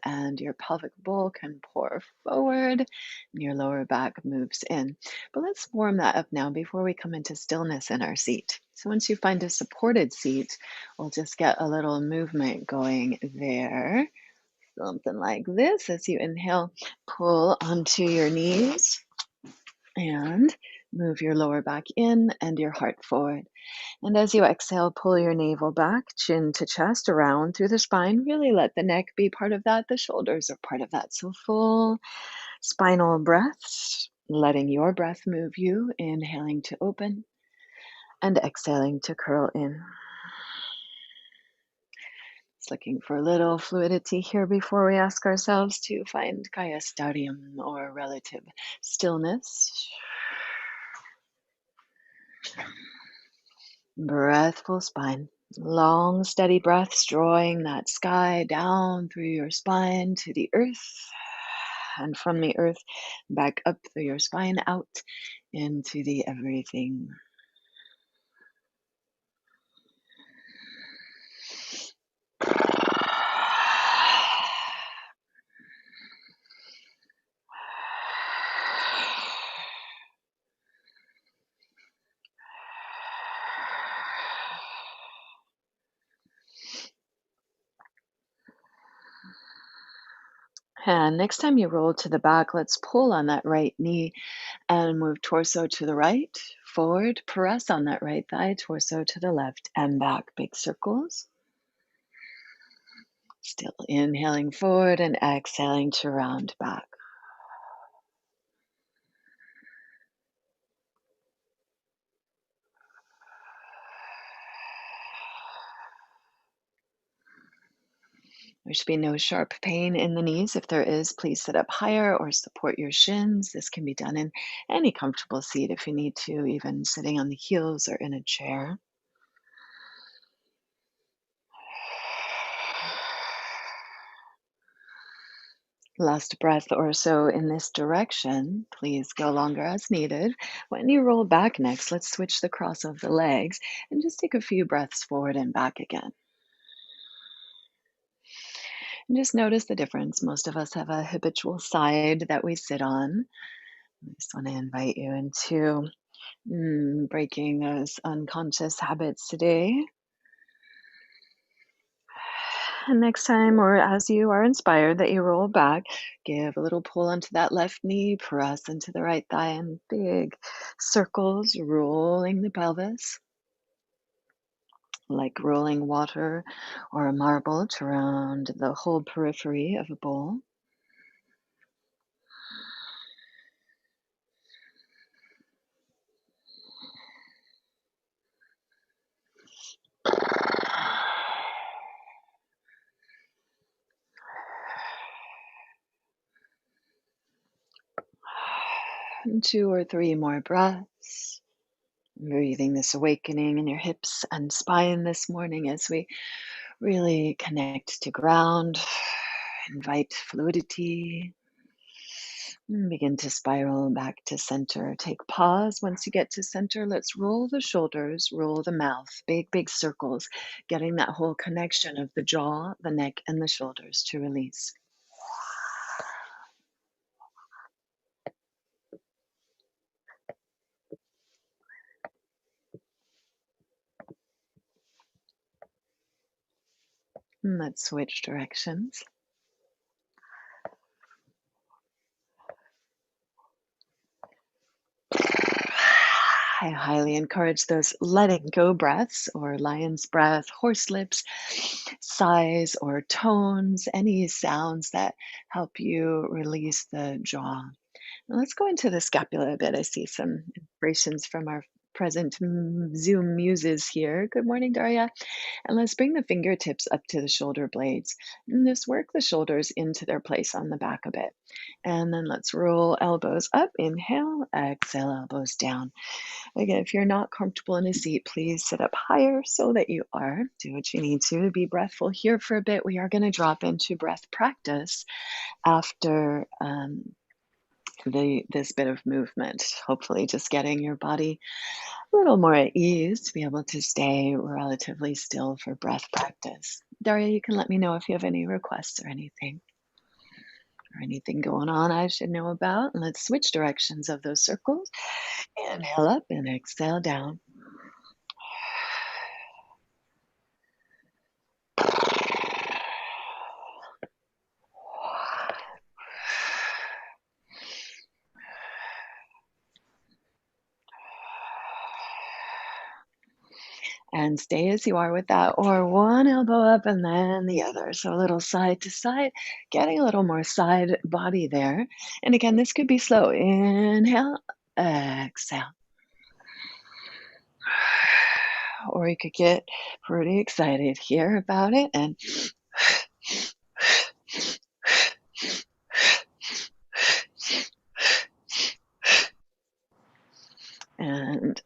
and your pelvic bowl can pour forward and your lower back moves in. But let's warm that up now before we come into stillness in our seat. So once you find a supported seat, we'll just get a little movement going there. Something like this. As you inhale, pull onto your knees and move your lower back in and your heart forward. And as you exhale, pull your navel back, chin to chest, around through the spine. Really let the neck be part of that. The shoulders are part of that. So full spinal breaths, letting your breath move you, inhaling to open and exhaling to curl in. Just looking for a little fluidity here before we ask ourselves to find Kaya Stadium or relative stillness. Breathful spine. Long, steady breaths drawing that sky down through your spine to the earth, and from the earth back up through your spine out into the everything. And next time you roll to the back, let's pull on that right knee and move torso to the right, forward, press on that right thigh, torso to the left and back, big circles. Still inhaling forward and exhaling to round back. There should be no sharp pain in the knees. If there is, please sit up higher or support your shins. This can be done in any comfortable seat if you need to, even sitting on the heels or in a chair. Last breath or so in this direction. Please go longer as needed. When you roll back next, let's switch the cross of the legs and just take a few breaths forward and back again. And just notice the difference. Most of us have a habitual side that we sit on. I just want to invite you into breaking those unconscious habits today. And next time, or as you are inspired that you roll back, give a little pull onto that left knee, press into the right thigh, and big circles, rolling the pelvis like rolling water or a marble around the whole periphery of a bowl. And 2 or 3 more breaths. Breathing this awakening in your hips and spine this morning as we really connect to ground, invite fluidity, and begin to spiral back to center. Take pause. Once you get to center, let's roll the shoulders, roll the mouth, big, big circles, getting that whole connection of the jaw, the neck, and the shoulders to release. And let's switch directions. I highly encourage those letting go breaths or lion's breath, horse lips, sighs or tones, any sounds that help you release the jaw. Now let's go into the scapula a bit. I see some inspirations from our present Zoom muses here. Good morning, Daria. And let's bring the fingertips up to the shoulder blades. And just work the shoulders into their place on the back a bit. And then let's roll elbows up. Inhale, exhale, elbows down. Again, if you're not comfortable in a seat, please sit up higher so that you are. Do what you need to be breathful here for a bit. We are going to drop into breath practice after this bit of movement, hopefully just getting your body a little more at ease to be able to stay relatively still for breath practice. Daria, you can let me know if you have any requests or anything. or anything going on I should know about. And let's switch directions of those circles. Inhale up and exhale down. And stay as you are with that, or one elbow up and then the other. So a little side to side, getting a little more side body there. And again, this could be slow. Inhale, exhale. Or you could get pretty excited here about it and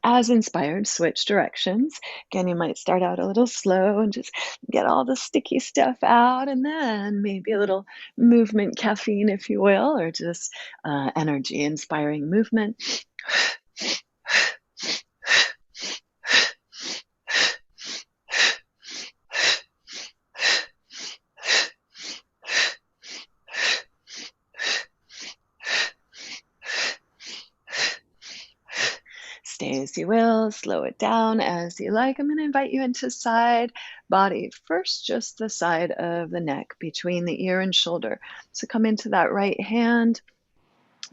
as inspired, switch directions. Again, you might start out a little slow and just get all the sticky stuff out, and then maybe a little movement caffeine, if you will, or just energy inspiring movement. Stay as you will, slow it down as you like. I'm going to invite you into side body. First, just the side of the neck between the ear and shoulder. So come into that right hand,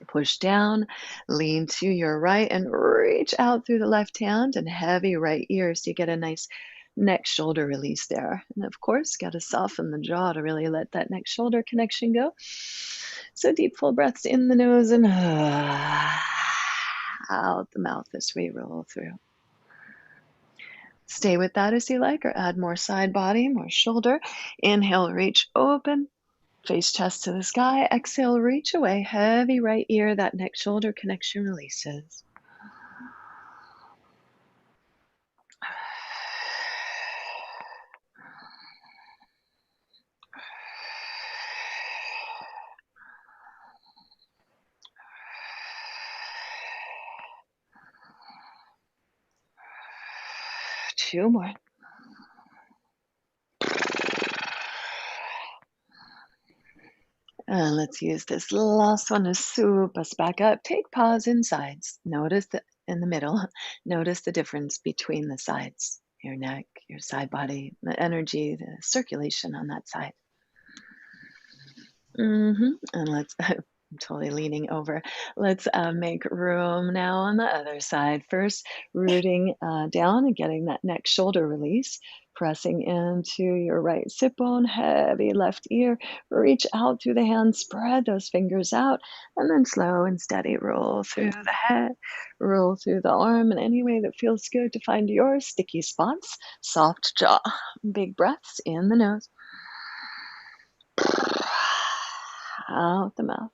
push down, lean to your right, and reach out through the left hand and heavy right ear so you get a nice neck shoulder release there. And of course, got to soften the jaw to really let that neck shoulder connection go. So deep, full breaths in the nose and out the mouth as we roll through. Stay with that as you like, or add more side body, more shoulder. Inhale, reach open, face chest to the sky. Exhale, reach away, heavy right ear, that neck shoulder connection releases. Two more. And let's use this last one to soup us back up. Take pause in sides. Notice that in the middle, notice the difference between the sides, your neck, your side body, the energy, the circulation on that side. And let's, I'm totally leaning over. Let's make room now on the other side. First, rooting down and getting that neck shoulder release, pressing into your right sit bone, heavy left ear. Reach out through the hands, spread those fingers out, and then slow and steady roll through the head, roll through the arm in any way that feels good to find your sticky spots. Soft jaw, big breaths in the nose. Out the mouth.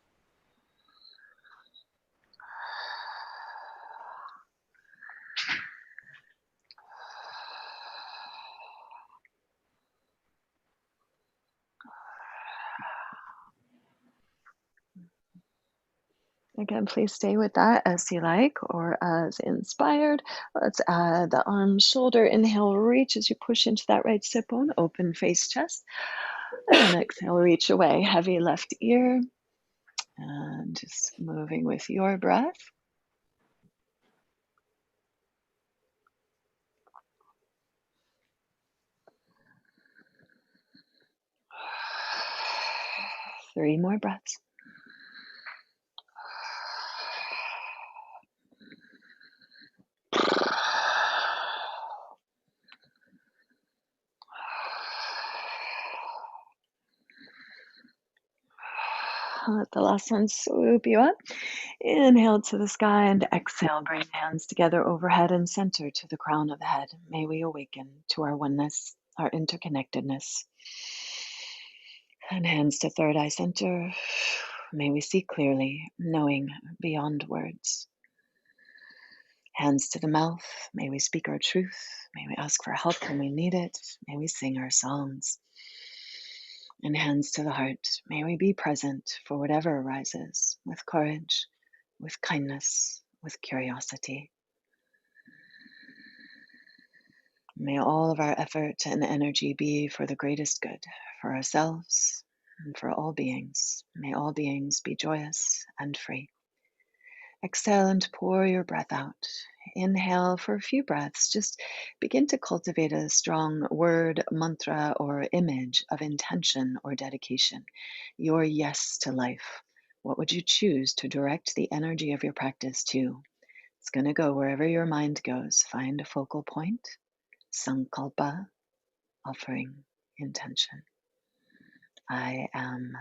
Again, please stay with that as you like or as inspired. Let's add the arm, shoulder. Inhale, reach as you push into that right sit bone, open face chest. And exhale, reach away, heavy left ear. And just moving with your breath. Three more breaths. Let the last one swoop you up. Inhale to the sky and exhale. Bring hands together overhead and center to the crown of the head. May we awaken to our oneness, our interconnectedness. And hands to third eye center. May we see clearly, knowing beyond words. Hands to the mouth. May we speak our truth. May we ask for help when we need it. May we sing our songs. And hands to the heart. May we be present for whatever arises with courage, with kindness, with curiosity. May all of our effort and energy be for the greatest good, for ourselves and for all beings. May all beings be joyous and free. Exhale and pour your breath out. Inhale for a few breaths. Just begin to cultivate a strong word, mantra, or image of intention or dedication. Your yes to life. What would you choose to direct the energy of your practice to? It's going to go wherever your mind goes. Find a focal point. Sankalpa, offering intention. I am.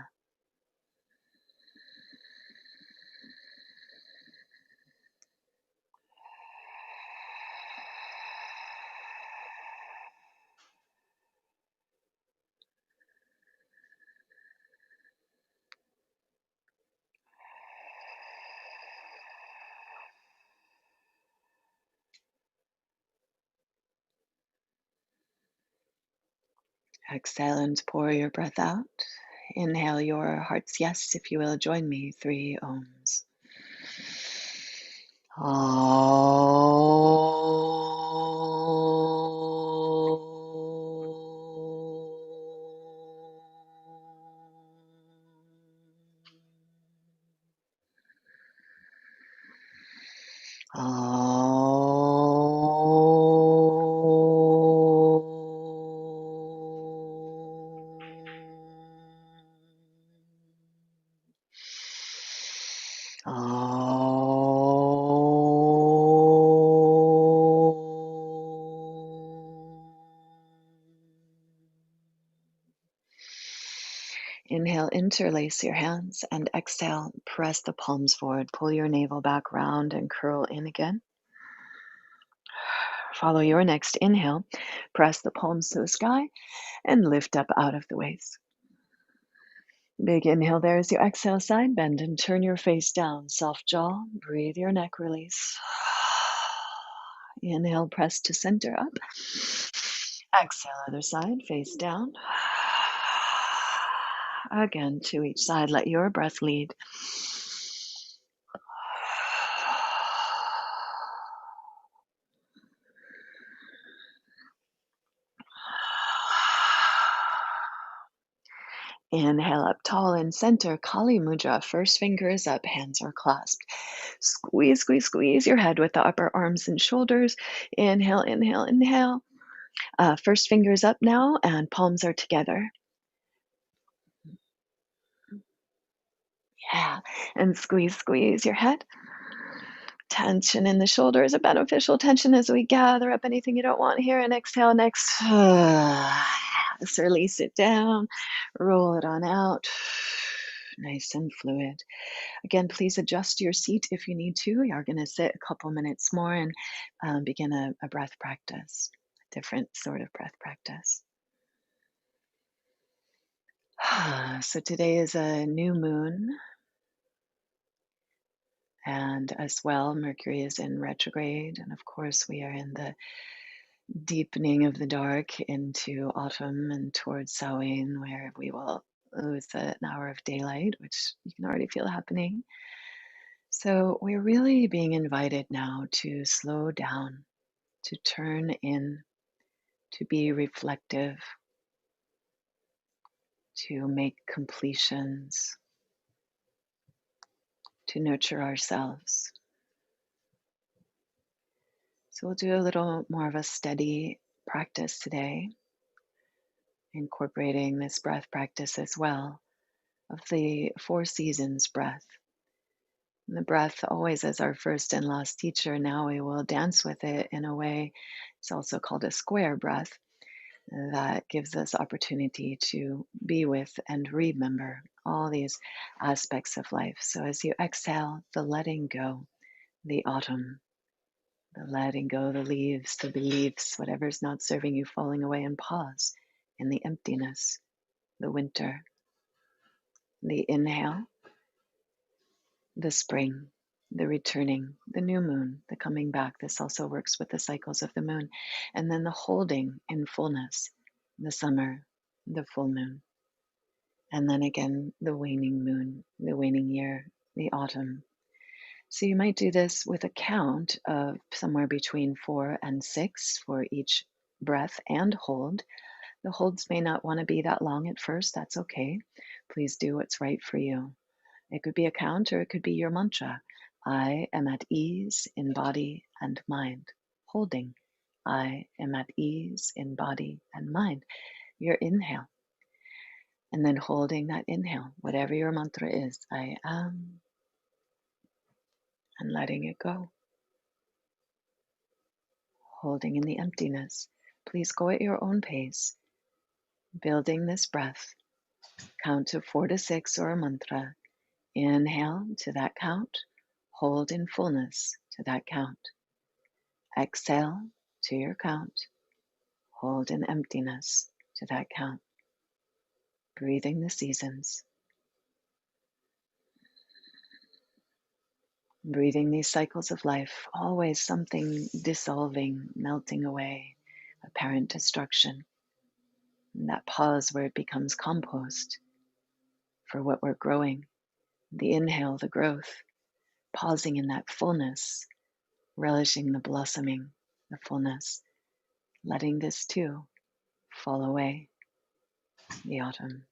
Exhale and pour your breath out. Inhale your heart's yes, if you will. Join me. 3 ohms. Inhale, interlace your hands, and exhale, press the palms forward. Pull your navel back round and curl in again. Follow your next inhale. Press the palms to the sky and lift up out of the waist. Big inhale there as you exhale, side bend and turn your face down. Soft jaw, breathe your neck release. Inhale, press to center up. Exhale, other side, face down. Again, to each side, let your breath lead. Inhale up tall and center, Kali Mudra. First finger is up, hands are clasped. Squeeze, squeeze, squeeze your head with the upper arms and shoulders. Inhale, inhale, inhale. First fingers up now, and palms are together. Yeah, and squeeze, squeeze your head. Tension in the shoulders, a beneficial tension as we gather up anything you don't want here. And exhale, next. Just release it down, roll it on out. Nice and fluid. Again, please adjust your seat if you need to. You're going to sit a couple minutes more and begin a breath practice, a different sort of breath practice. So today is a new moon, and as well, Mercury is in retrograde, and of course, we are in the deepening of the dark into autumn and towards Samhain, where we will lose an hour of daylight, which you can already feel happening. So we're really being invited now to slow down, to turn in, to be reflective, to make completions, to nurture ourselves. So we'll do a little more of a steady practice today, incorporating this breath practice as well of the 4 seasons breath. And the breath always as our first and last teacher. Now we will dance with it in a way. It's also called a square breath that gives us opportunity to be with and remember all these aspects of life. So as you exhale, the letting go, the autumn, the letting go, the leaves, the beliefs, whatever's not serving you falling away, and pause in the emptiness, the winter, the inhale, the spring, the returning, the new moon, the coming back. This also works with the cycles of the moon. And then the holding in fullness, the summer, the full moon. And then again, the waning moon, the waning year, the autumn. So you might do this with a count of somewhere between 4 and 6 for each breath and hold. The holds may not want to be that long at first, that's okay. Please do what's right for you. It could be a count or it could be your mantra. I am at ease in body and mind. Holding. I am at ease in body and mind. Your inhale. And then holding that inhale, whatever your mantra is, I am, and letting it go. Holding in the emptiness. Please go at your own pace, building this breath. Count to 4 to 6 or a mantra. Inhale to that count. Hold in fullness to that count. Exhale to your count. Hold in emptiness to that count. Breathing the seasons. Breathing these cycles of life, always something dissolving, melting away, apparent destruction. And that pause where it becomes compost for what we're growing. The inhale, the growth, pausing in that fullness, relishing the blossoming, the fullness, letting this too fall away, the autumn.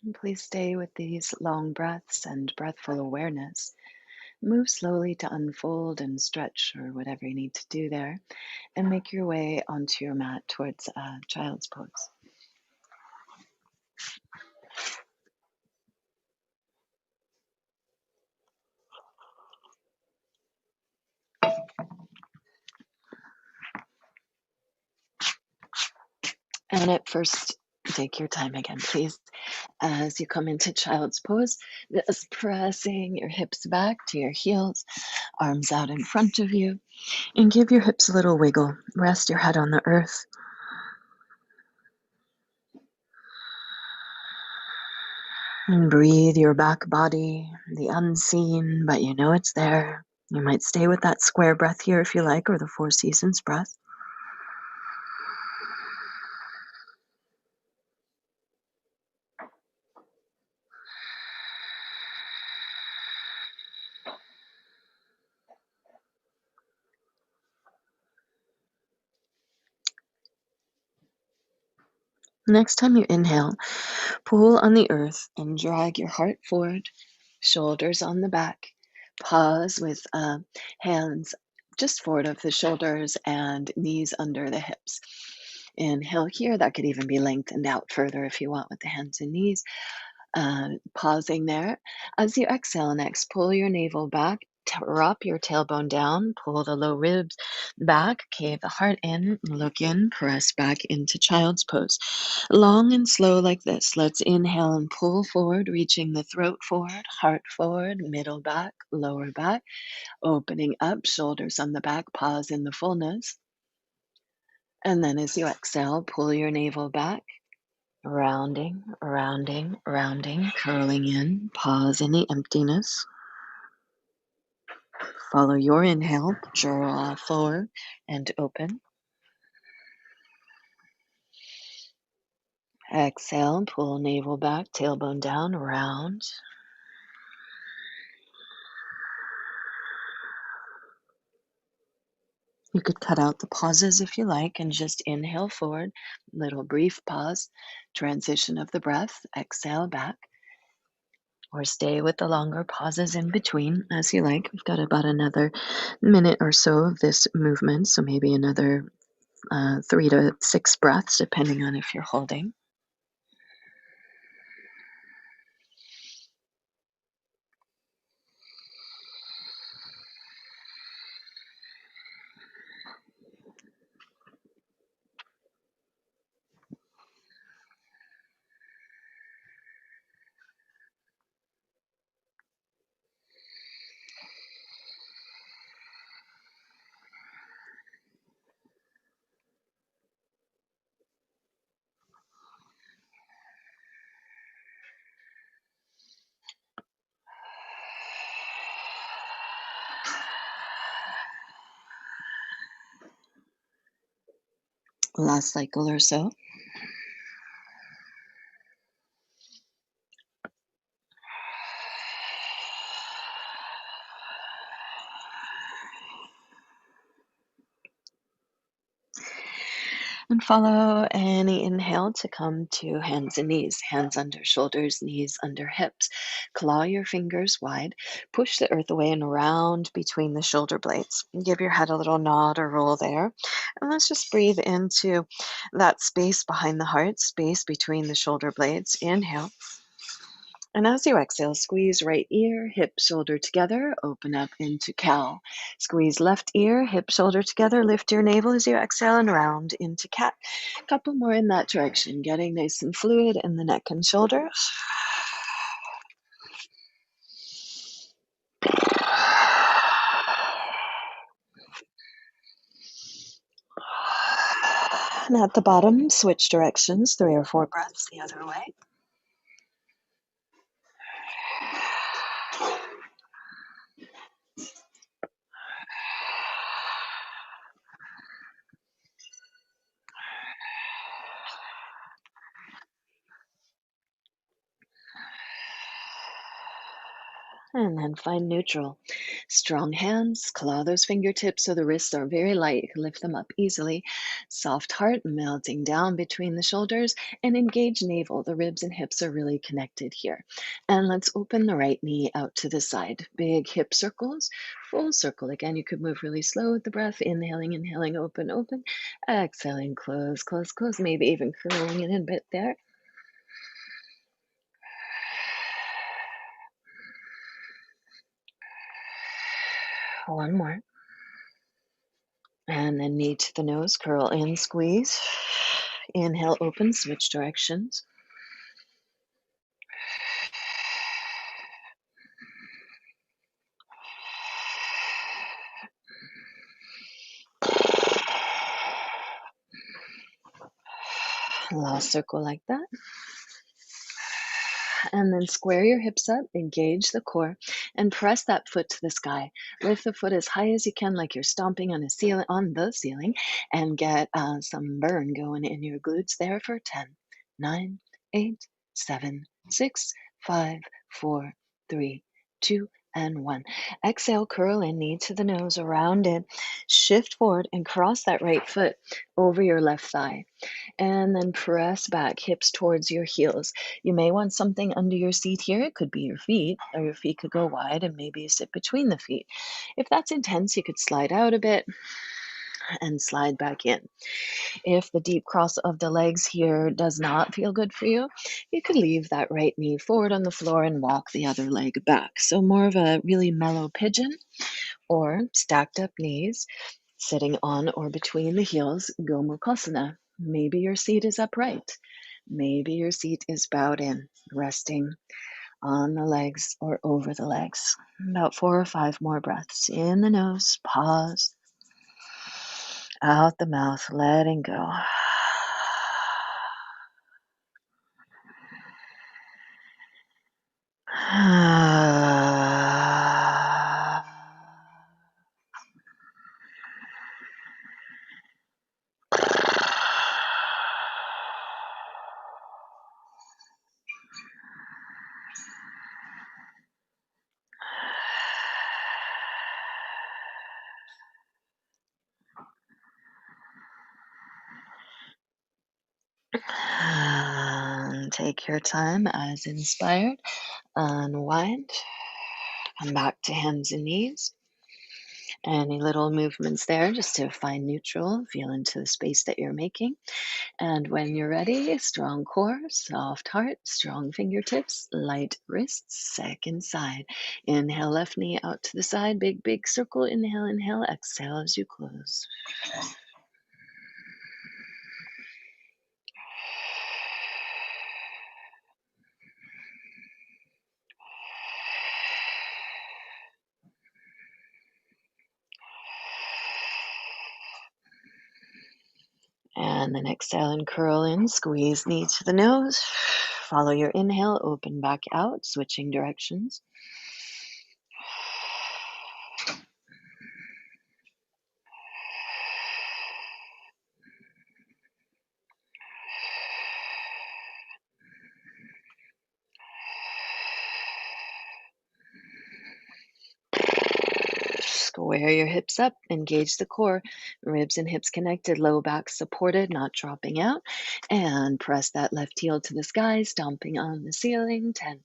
And please stay with these long breaths and breathful awareness. Move slowly to unfold and stretch or whatever you need to do there, and make your way onto your mat towards child's pose. And at first, take your time again, please. As you come into child's pose, just pressing your hips back to your heels, arms out in front of you, and give your hips a little wiggle. Rest your head on the earth. And breathe your back body, the unseen, but you know it's there. You might stay with that square breath here if you like, or the 4 seasons breath. Next time you inhale, pull on the earth and drag your heart forward, shoulders on the back. Pause with hands just forward of the shoulders and knees under the hips. Inhale here, that could even be lengthened out further if you want with the hands and knees. Pausing there. As you exhale next, pull your navel back, drop your tailbone down, pull the low ribs back, cave the heart in, look in, press back into child's pose. Long and slow like this. Let's inhale and pull forward, reaching the throat forward, heart forward, middle back, lower back, opening up, shoulders on the back, pause in the fullness. And then as you exhale, pull your navel back, Rounding, rounding, rounding, curling in. Pause in the emptiness. Follow your inhale. Draw forward and open. Exhale, pull navel back, tailbone down, round. You could cut out the pauses if you like and just inhale forward, little brief pause, transition of the breath, exhale back, or stay with the longer pauses in between as you like. We've got about another minute or so of this movement, so maybe another 3 to 6 breaths, depending on if you're holding. Last cycle or so. And follow any inhale to come to hands and knees, hands under shoulders, knees under hips. Claw your fingers wide, push the earth away and around between the shoulder blades. Give your head a little nod or roll there. And let's just breathe into that space behind the heart, space between the shoulder blades. Inhale. And as you exhale, squeeze right ear, hip, shoulder together, open up into cow. Squeeze left ear, hip, shoulder together, lift your navel as you exhale and round into cat. A couple more in that direction, getting nice and fluid in the neck and shoulders. And at the bottom, switch directions, 3 or 4 breaths the other way. And then find neutral. Strong hands, claw those fingertips so the wrists are very light. You can lift them up easily. Soft heart melting down between the shoulders and engage navel. The ribs and hips are really connected here. And let's open the right knee out to the side. Big hip circles, full circle. Again, you could move really slow with the breath. Inhaling, inhaling, open, open. Exhaling, close, close, close. Maybe even curling in a bit there. One more. And then knee to the nose, curl in, squeeze. Inhale, open, switch directions. Last circle like that. And then square your hips up, engage the core, and press that foot to the sky. Lift the foot as high as you can, like you're stomping on the ceiling, and get some burn going in your glutes there for 10, 9, 8, 7, 6, 5, 4, 3, 2, and 1. Exhale, curl in, knee to the nose, around it. Shift forward and cross that right foot over your left thigh. And then press back, hips towards your heels. You may want something under your seat here. It could be your feet, or your feet could go wide and maybe you sit between the feet. If that's intense, you could slide out a bit and slide back in. If the deep cross of the legs here does not feel good for you, you could leave that right knee forward on the floor and walk the other leg back. So more of a really mellow pigeon or stacked up knees, sitting on or between the heels, Gomukhasana. Maybe your seat is upright. Maybe your seat is bowed in, resting on the legs or over the legs. About 4 or 5 more breaths. In the nose, pause. Out the mouth, letting go. take your time as inspired. Unwind. Come back to hands and knees. Any little movements there just to find neutral, feel into the space that you're making. And when you're ready, strong core, soft heart, strong fingertips, light wrists, second side. Inhale, left knee out to the side, big, big circle. Inhale, inhale, exhale as you close. And then exhale and curl in, squeeze knee to the nose. Follow your inhale, open back out, switching directions. Square your hips up, engage the core, ribs and hips connected, low back supported, not dropping out. And press that left heel to the sky, stomping on the ceiling. 10,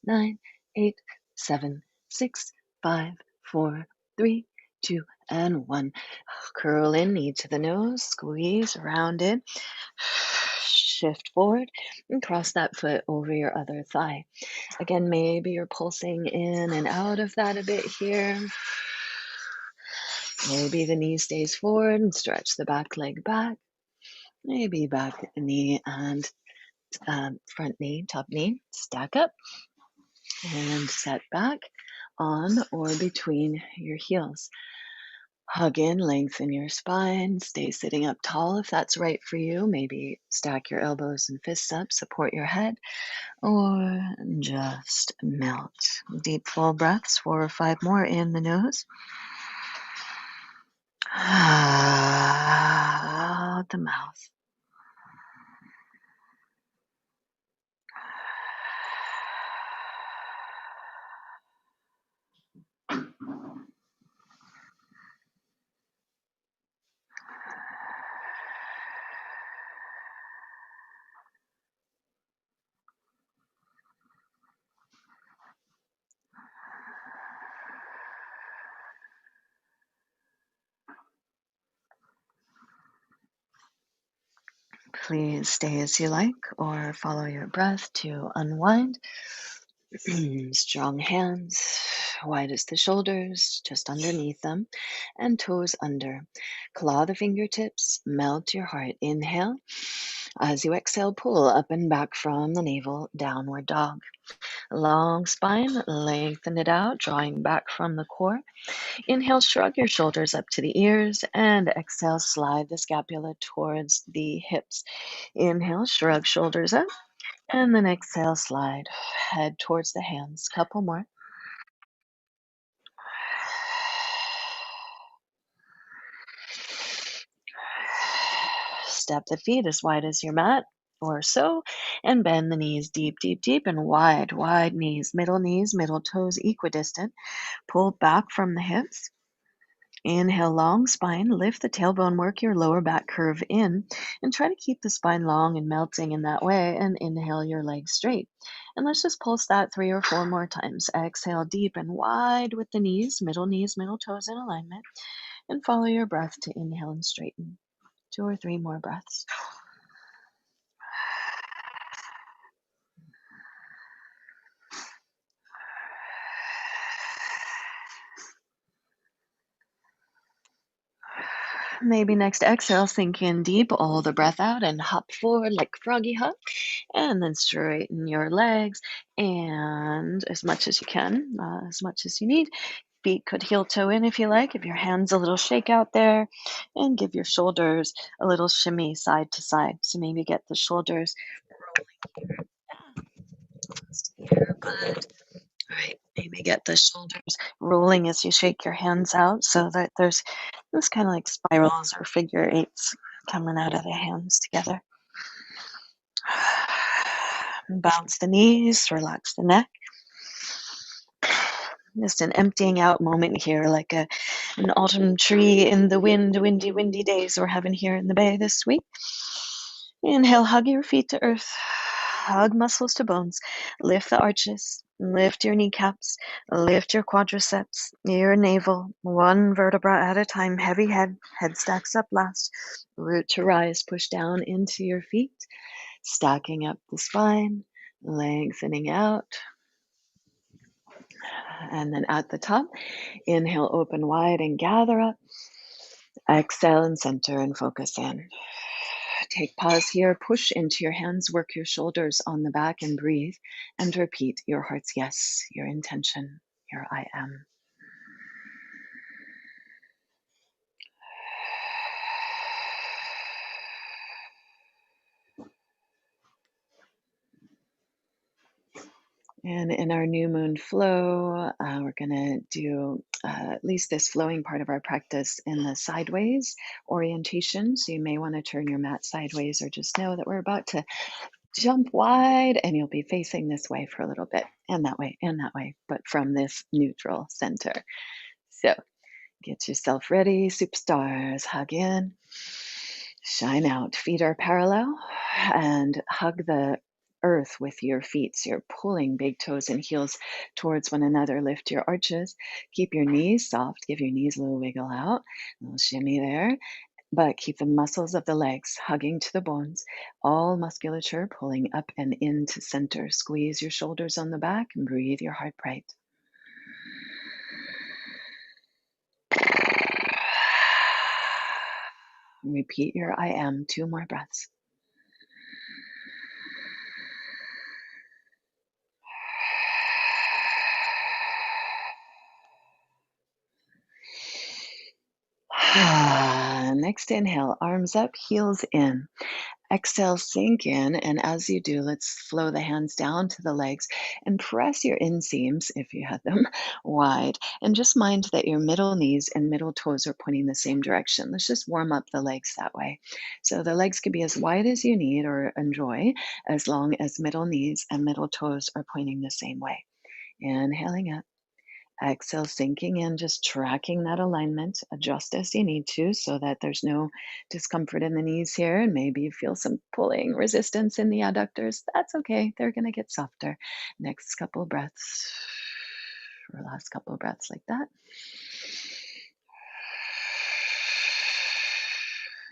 9, 8, 7, 6, 5, 4, 3, 2, and 1. Curl in, knee to the nose, squeeze, round in. Shift forward and cross that foot over your other thigh. Again, maybe you're pulsing in and out of that a bit here. Maybe the knee stays forward and stretch the back leg back. Maybe back knee and front knee, top knee, stack up and set back on or between your heels. Hug in, lengthen your spine, stay sitting up tall if that's right for you. Maybe stack your elbows and fists up, support your head, or just melt. Deep, full breaths, 4 or 5 more in the nose. Out the mouth. Please stay as you like or follow your breath to unwind. Strong hands, wide as the shoulders, just underneath them, and toes under. Claw the fingertips, melt your heart. Inhale. As you exhale, pull up and back from the navel, downward dog. Long spine, lengthen it out, drawing back from the core. Inhale, shrug your shoulders up to the ears, and exhale, slide the scapula towards the hips. Inhale, shrug shoulders up, and then exhale, slide head towards the hands. Couple more. Step the feet as wide as your mat or so, and bend the knees deep, deep, deep, and wide, wide knees, middle toes equidistant. Pull back from the hips. Inhale, long spine, lift the tailbone, work your lower back curve in, and try to keep the spine long and melting in that way, and inhale your legs straight. And let's just pulse that 3 or 4 more times. Exhale deep and wide with the knees, middle toes in alignment, and follow your breath to inhale and straighten. 2 or 3 more breaths. Maybe next exhale, sink in deep, all the breath out, and hop forward like froggy hop. And then straighten your legs and as much as you can, as much as you need. Feet could heel toe in if you like. Give your hands a little shake out there and give your shoulders a little shimmy side to side. So maybe get the shoulders rolling here, but all right, maybe get the shoulders rolling as you shake your hands out so that there's this kind of like spirals or figure eights coming out of the hands together. Bounce the knees, relax the neck. Just an emptying out moment here, like an autumn tree in the wind, windy days we're having here in the bay this week. Inhale, hug your feet to earth. Hug muscles to bones. Lift the arches. Lift your kneecaps. Lift your quadriceps, your navel, one vertebra at a time. Heavy head. Head stacks up last. Root to rise, push down into your feet, stacking up the spine, lengthening out. And then at the top, inhale, open wide and gather up. Exhale and center and focus in. Take pause here, push into your hands, work your shoulders on the back and breathe. And repeat your heart's yes, your intention, your I am. And in our new moon flow, we're going to do at least this flowing part of our practice in the sideways orientation. So you may want to turn your mat sideways or just know that we're about to jump wide and you'll be facing this way for a little bit and that way, but from this neutral center. So get yourself ready, superstars. Hug in, shine out. Feet are parallel and hug the earth with your feet. So you're pulling big toes and heels towards one another. Lift your arches. Keep your knees soft. Give your knees a little wiggle out. A little shimmy there. But keep the muscles of the legs hugging to the bones. All musculature pulling up and into center. Squeeze your shoulders on the back and breathe your heart bright. Repeat your I am 2 more breaths. Next inhale, arms up, heels in. Exhale, sink in. And as you do, let's flow the hands down to the legs and press your inseams, if you had them, wide. And just mind that your middle knees and middle toes are pointing the same direction. Let's just warm up the legs that way. So the legs can be as wide as you need or enjoy, as long as middle knees and middle toes are pointing the same way. Inhaling up. Exhale, sinking in, just tracking that alignment. Adjust as you need to so that there's no discomfort in the knees here. And maybe you feel some pulling resistance in the adductors. That's okay. They're going to get softer. Next couple breaths, or last couple breaths like that.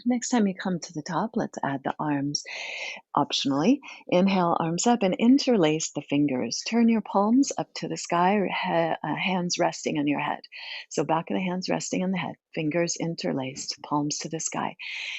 Next time you come to the top, let's add the arms. Optionally, inhale, arms up and interlace the fingers. Turn your palms up to the sky, or hands resting on your head. So back of the hands resting on the head, fingers interlaced, palms to the sky.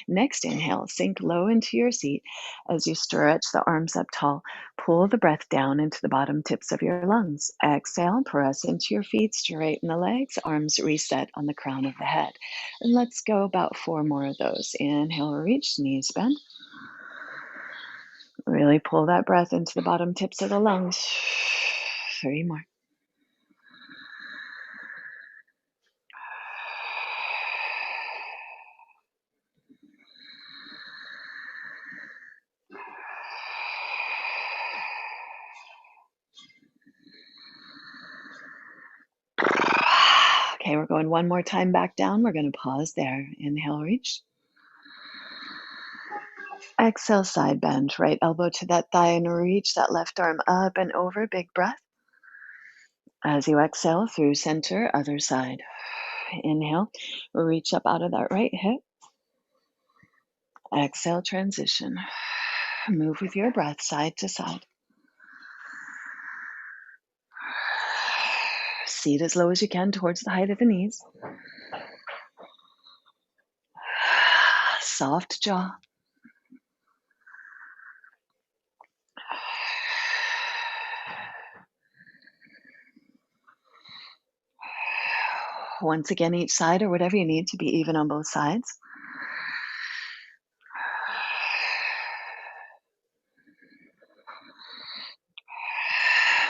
Next inhale, sink low into your seat as you stretch the arms up tall. Pull the breath down into the bottom tips of your lungs. Exhale, press into your feet, straighten the legs, arms reset on the crown of the head. And let's go about 4 more of those. Inhale, reach, knees bend. Really pull that breath into the bottom tips of the lungs. 3 more. Okay, we're going 1 more time back down. We're going to pause there. Inhale, reach. Exhale, side bend. Right elbow to that thigh and reach that left arm up and over. Big breath. As you exhale through center, other side. Inhale, reach up out of that right hip. Exhale, transition. Move with your breath side to side. Seat as low as you can towards the height of the knees. Soft jaw. Once again, each side or whatever you need to be even on both sides.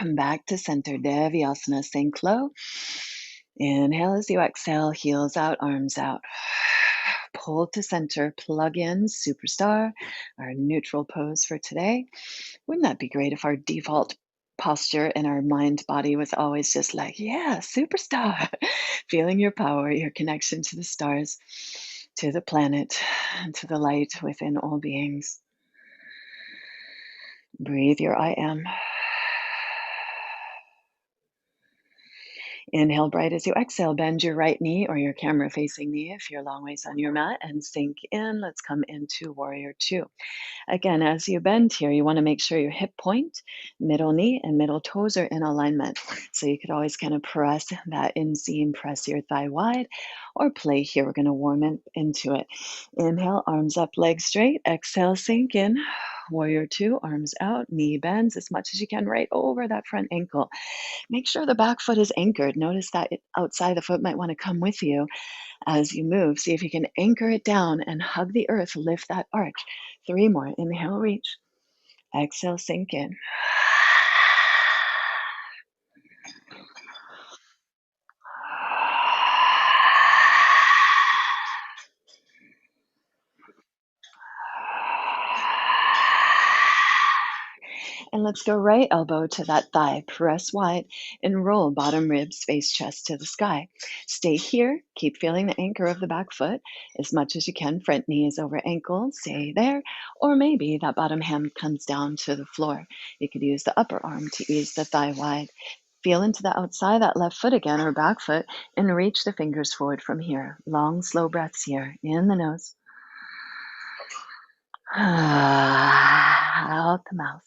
Back to center, Devyasana, sink low. Inhale as you exhale, heels out, arms out. Pull to center, plug in, superstar, our neutral pose for today. Wouldn't that be great if our default posture in our mind body was always just like, yeah, superstar, feeling your power, your connection to the stars, to the planet, and to the light within all beings. Breathe your I am. Inhale bright as you exhale. Bend your right knee or your camera facing knee if you're long ways on your mat and sink in. Let's come into warrior two. Again, as you bend here, you want to make sure your hip point, middle knee, and middle toes are in alignment. So you could always kind of press that inseam, press your thigh wide, or play here. We're going to warm into it. Inhale, arms up, legs straight. Exhale, sink in. Warrior two, arms out, knee bends as much as you can right over that front ankle. Make sure the back foot is anchored. Notice that outside the foot might want to come with you as you move. See if you can anchor it down and hug the earth. Lift that arch. 3 more. Inhale, reach. Exhale, sink in. And let's go right elbow to that thigh. Press wide and roll bottom ribs, face chest to the sky. Stay here. Keep feeling the anchor of the back foot as much as you can. Front knee is over ankle. Stay there. Or maybe that bottom hand comes down to the floor. You could use the upper arm to ease the thigh wide. Feel into the outside, that left foot again, or back foot, and reach the fingers forward from here. Long, slow breaths here. In the nose. Out the mouth.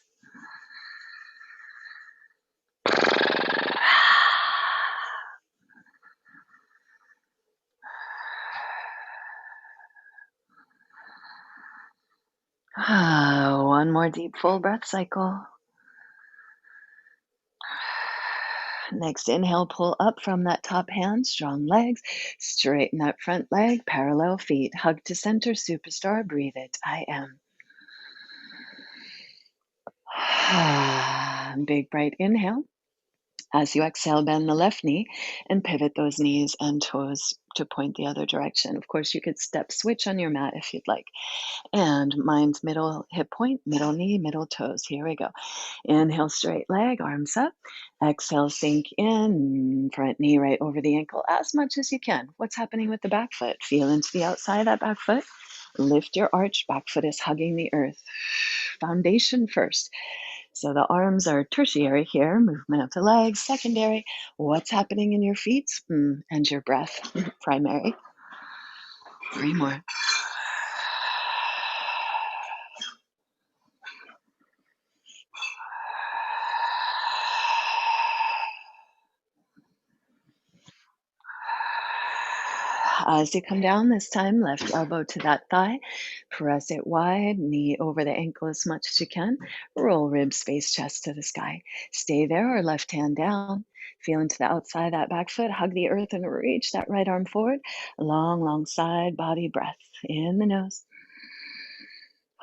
One more deep, full breath cycle. Next inhale, pull up from that top hand, strong legs, straighten that front leg, parallel feet, hug to center, superstar, breathe it, I am. Big bright inhale. As you exhale, bend the left knee and pivot those knees and toes to point the other direction. Of course, you could step switch on your mat if you'd like. And mine's middle hip point, middle knee, middle toes. Here we go. Inhale, straight leg, arms up. Exhale, sink in, front knee right over the ankle as much as you can. What's happening with the back foot? Feel into the outside of that back foot. Lift your arch, back foot is hugging the earth. Foundation first. So the arms are tertiary here, movement of the legs, secondary. What's happening in your feet? And your breath, primary. 3 more. As you come down this time, left elbow to that thigh, press it wide, knee over the ankle as much as you can, roll ribs, face, chest to the sky. Stay there or left hand down. Feel into the outside of that back foot, hug the earth and reach that right arm forward. Long, long side body breath. In the nose.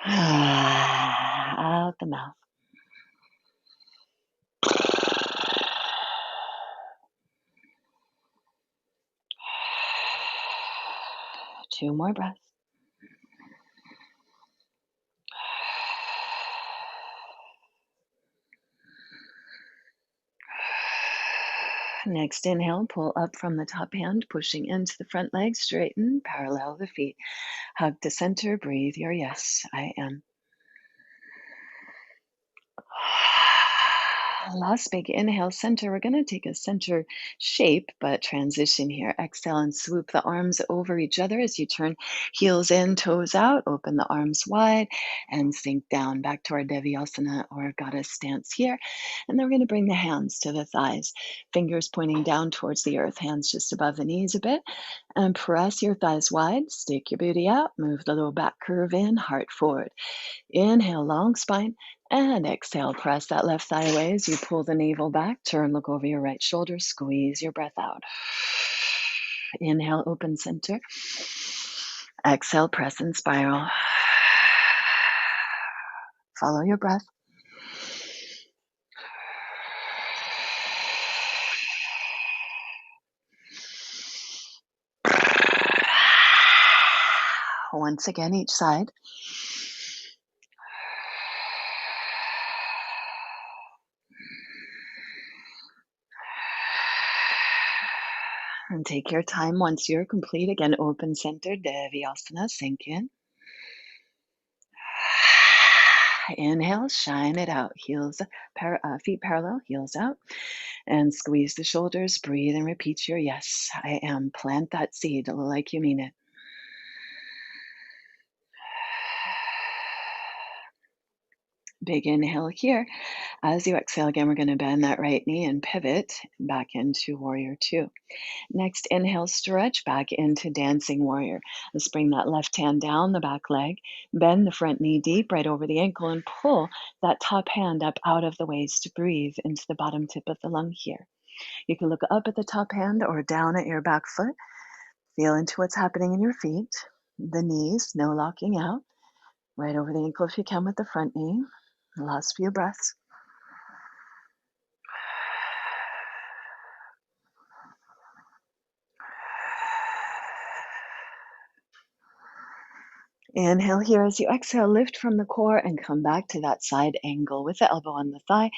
Out the mouth. Two more breaths. Next inhale, pull up from the top hand, pushing into the front leg, straighten, parallel the feet. Hug to center, breathe your yes, I am. Last big inhale, center. We're going to take a center shape, but transition here. Exhale and swoop the arms over each other as you turn heels in, toes out. Open the arms wide and sink down back to our Devyasana or goddess stance here. And then we're going to bring the hands to the thighs, fingers pointing down towards the earth, hands just above the knees a bit. And press your thighs wide, stick your booty out, move the low back curve in, heart forward. Inhale, long spine, and exhale, press that left thigh away as you pull the navel back. Turn, look over your right shoulder, squeeze your breath out. Inhale, open center. Exhale, press and spiral. Follow your breath. Once again, each side. And take your time. Once you're complete, again, open center, Devyasana, sink in. Inhale, shine it out. Feet parallel, heels out. And squeeze the shoulders. Breathe and repeat your yes, I am. Plant that seed like you mean it. Big inhale here. As you exhale again, we're going to bend that right knee and pivot back into warrior two. Next, inhale, stretch back into dancing warrior. Let's bring that left hand down the back leg, bend the front knee deep right over the ankle, and pull that top hand up out of the waist. Breathe into the bottom tip of the lung here. You can look up at the top hand or down at your back foot. Feel into what's happening in your feet, the knees, no locking out. Right over the ankle if you can with the front knee. Last few breaths. Inhale here as you exhale, lift from the core and come back to that side angle with the elbow on the thigh.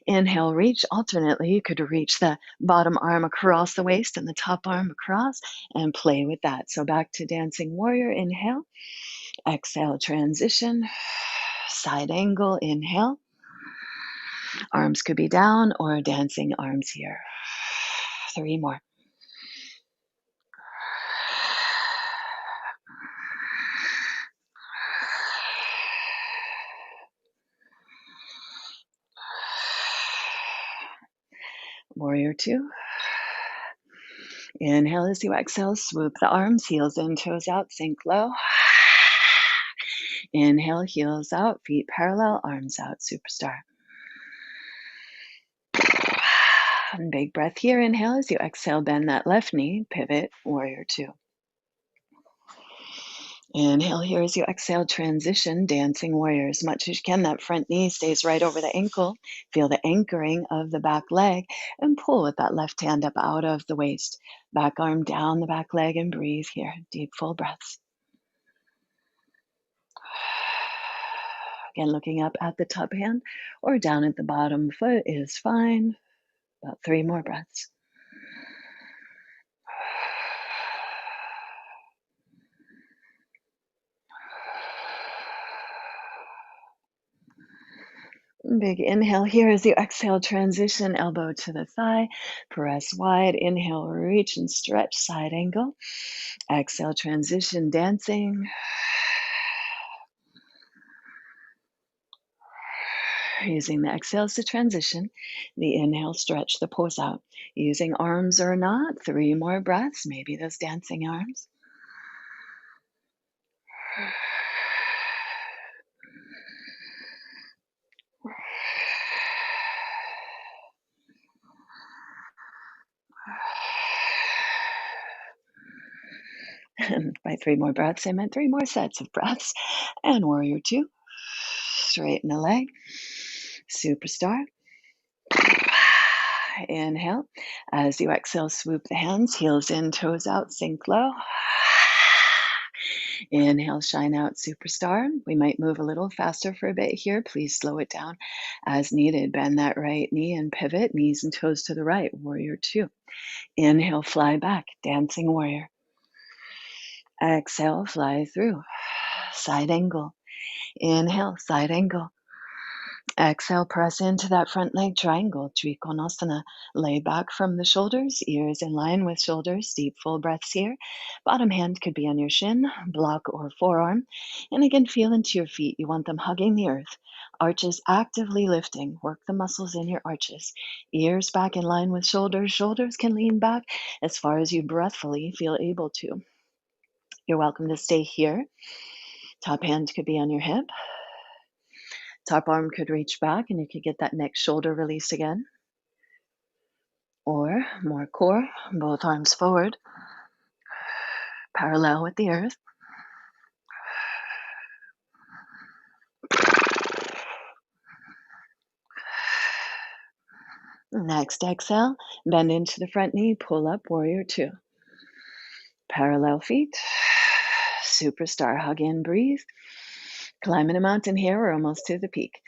Inhale, reach. Alternately, you could reach the bottom arm across the waist and the top arm across and play with that. So back to dancing warrior. Inhale. Exhale, transition. Side angle. Inhale. Arms could be down or dancing arms here. 3 more. Warrior two. Inhale as you exhale, swoop the arms, heels in, toes out, sink low. Inhale, heels out, feet parallel, arms out, superstar. And big breath here. Inhale as you exhale, bend that left knee, pivot, warrior two. Inhale here as you exhale, transition, dancing warrior. As much as you can, that front knee stays right over the ankle. Feel the anchoring of the back leg and pull with that left hand up out of the waist. Back arm down the back leg and breathe here. Deep, full breaths. Again, looking up at the top hand or down at the bottom foot is fine. About 3 more breaths. Big inhale here as you exhale, transition, elbow to the thigh, press wide, inhale, reach and stretch, side angle. Exhale, transition, dancing. Using the exhales to transition, the inhale, stretch the pose out. Using arms or not, 3 more breaths, maybe those dancing arms. And by 3 more breaths, I meant 3 more sets of breaths. And warrior two, straighten the leg, superstar. Inhale. As you exhale, swoop the hands, heels in, toes out, sink low. Inhale, shine out, superstar. We might move a little faster for a bit here. Please slow it down as needed. Bend that right knee and pivot, knees and toes to the right, warrior two. Inhale, fly back, dancing warrior. Exhale, fly through, side angle. Inhale, side angle. Exhale, press into that front leg triangle, Trikonasana. Lay back from the shoulders, ears in line with shoulders, deep full breaths here. Bottom hand could be on your shin, block or forearm. And again, feel into your feet. You want them hugging the earth. Arches actively lifting. Work the muscles in your arches. Ears back in line with shoulders. Shoulders can lean back as far as you breathfully feel able to. You're welcome to stay here. Top hand could be on your hip. Top arm could reach back and you could get that next shoulder release again. Or more core, both arms forward, parallel with the earth. Next exhale, bend into the front knee, pull up, warrior two. Parallel feet, superstar, hug in, breathe. Climbing a mountain here, we're almost to the peak.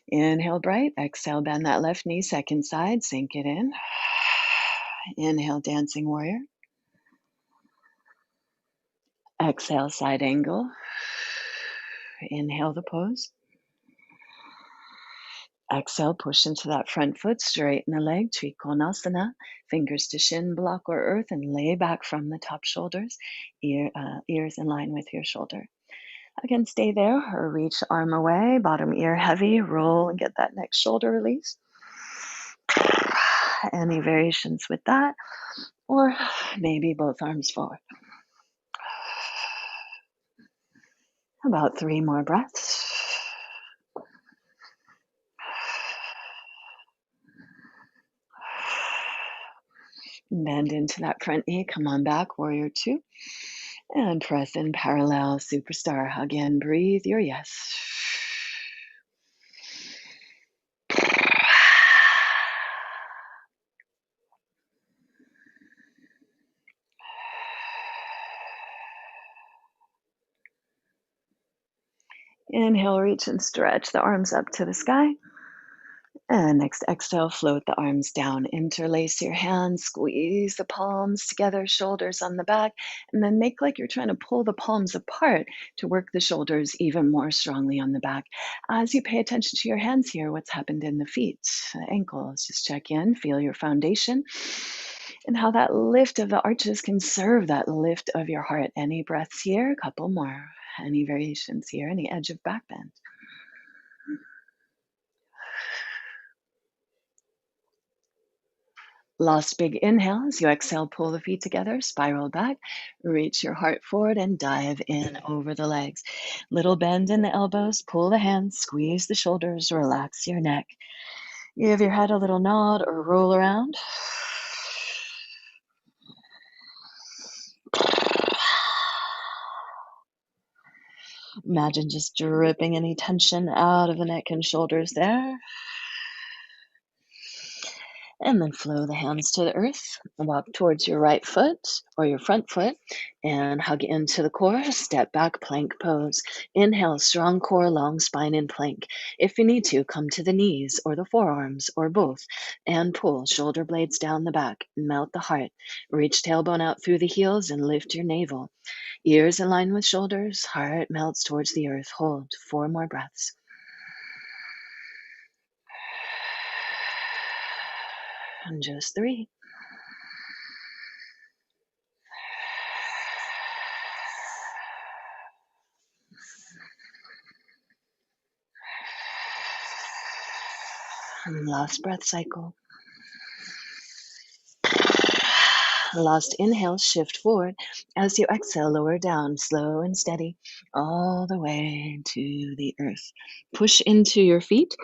Inhale bright, exhale, bend that left knee, second side, sink it in. Inhale, dancing warrior. Exhale, side angle. Inhale the pose. Exhale, push into that front foot, straighten the leg, Trikonasana, fingers to shin block or earth, and lay back from the top shoulders, ears in line with your shoulder. Again, stay there or reach arm away, bottom ear heavy, roll and get that next shoulder release. Any variations with that, or maybe both arms forward. About 3 more breaths. Bend into that front knee, come on back, warrior 2. And press in parallel superstar. Again, breathe your yes. Inhale, reach and stretch the arms up to the sky. And next exhale, float the arms down. Interlace your hands, squeeze the palms together, shoulders on the back, and then make like you're trying to pull the palms apart to work the shoulders even more strongly on the back. As you pay attention to your hands here, what's happened in the feet, the ankles, just check in, feel your foundation, and how that lift of the arches can serve that lift of your heart. Any breaths here? A couple more. Any variations here? Any edge of back bend? Last big inhale. As you exhale, pull the feet together, spiral back, reach your heart forward, and dive in over the legs. Little bend in the elbows, pull the hands, squeeze the shoulders, relax your neck. Give your head a little nod or roll around. Imagine just dripping any tension out of the neck and shoulders there. And then flow the hands to the earth. Walk towards your right foot or your front foot and hug into the core. Step back, plank pose. Inhale, strong core, long spine in plank. If you need to, come to the knees or the forearms or both and pull shoulder blades down the back. Melt the heart. Reach tailbone out through the heels and lift your navel. Ears in line with shoulders. Heart melts towards the earth. Hold 4 more breaths. And just 3. And last breath cycle. Last inhale, shift forward. As you exhale, lower down, slow and steady, all the way to the earth. Push into your feet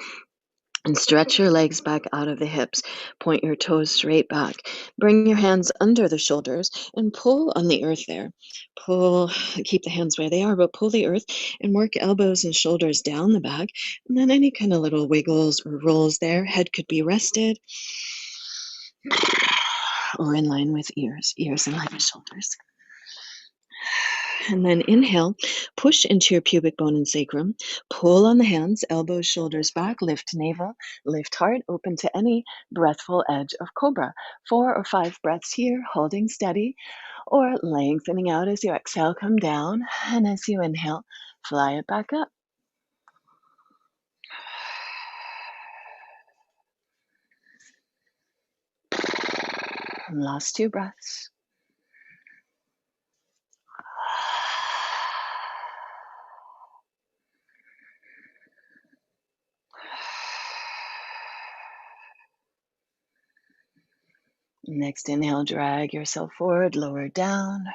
and stretch your legs back out of the hips. Point your toes straight back. Bring your hands under the shoulders and pull on the earth there. Pull, keep the hands where they are, but pull the earth and work elbows and shoulders down the back. And then any kind of little wiggles or rolls there. Head could be rested or in line with ears in line with shoulders. And then inhale, push into your pubic bone and sacrum. Pull on the hands, elbows, shoulders back, lift navel, lift heart, open to any breathful edge of cobra. 4 or 5 breaths here, holding steady or lengthening out as you exhale, come down. And as you inhale, fly it back up. And last 2 breaths. Next inhale, drag yourself forward, lower down.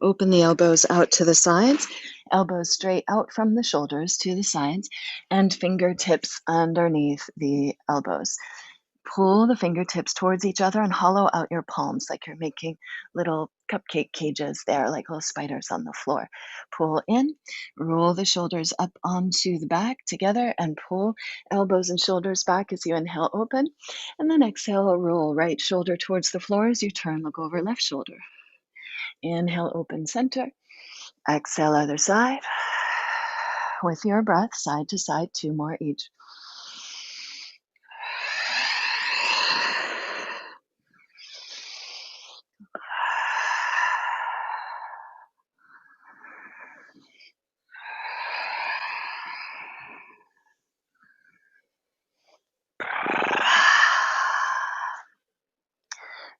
Open the elbows out to the sides, elbows straight out from the shoulders to the sides, and fingertips underneath the elbows. Pull the fingertips towards each other and hollow out your palms like you're making little cupcake cages there, like little spiders on the floor. Pull in, roll the shoulders up onto the back together, and pull elbows and shoulders back as you inhale, open. And then exhale, roll right shoulder towards the floor as you turn, look over left shoulder. Inhale, open center. Exhale, other side. With your breath, side to side, 2 more each.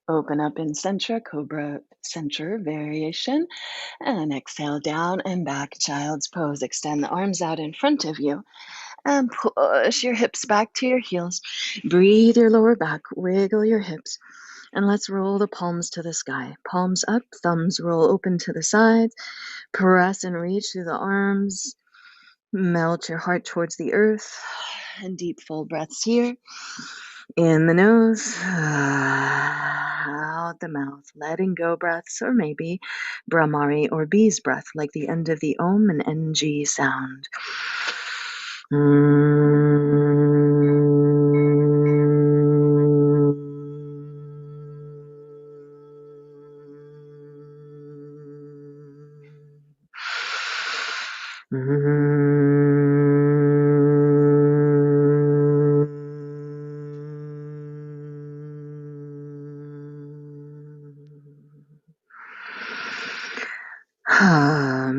Open up in center, cobra center variation, and exhale down and back, child's pose. Extend the arms out in front of you and push your hips back to your heels. Breathe your lower back, wiggle your hips, and let's roll the palms to the sky. Palms up, thumbs roll open to the sides. Press and reach through the arms. Melt your heart towards the earth. And deep full breaths here. In the nose, out the mouth, letting go breaths, or maybe Brahmari or bee's breath, like the end of the Om and NG sound.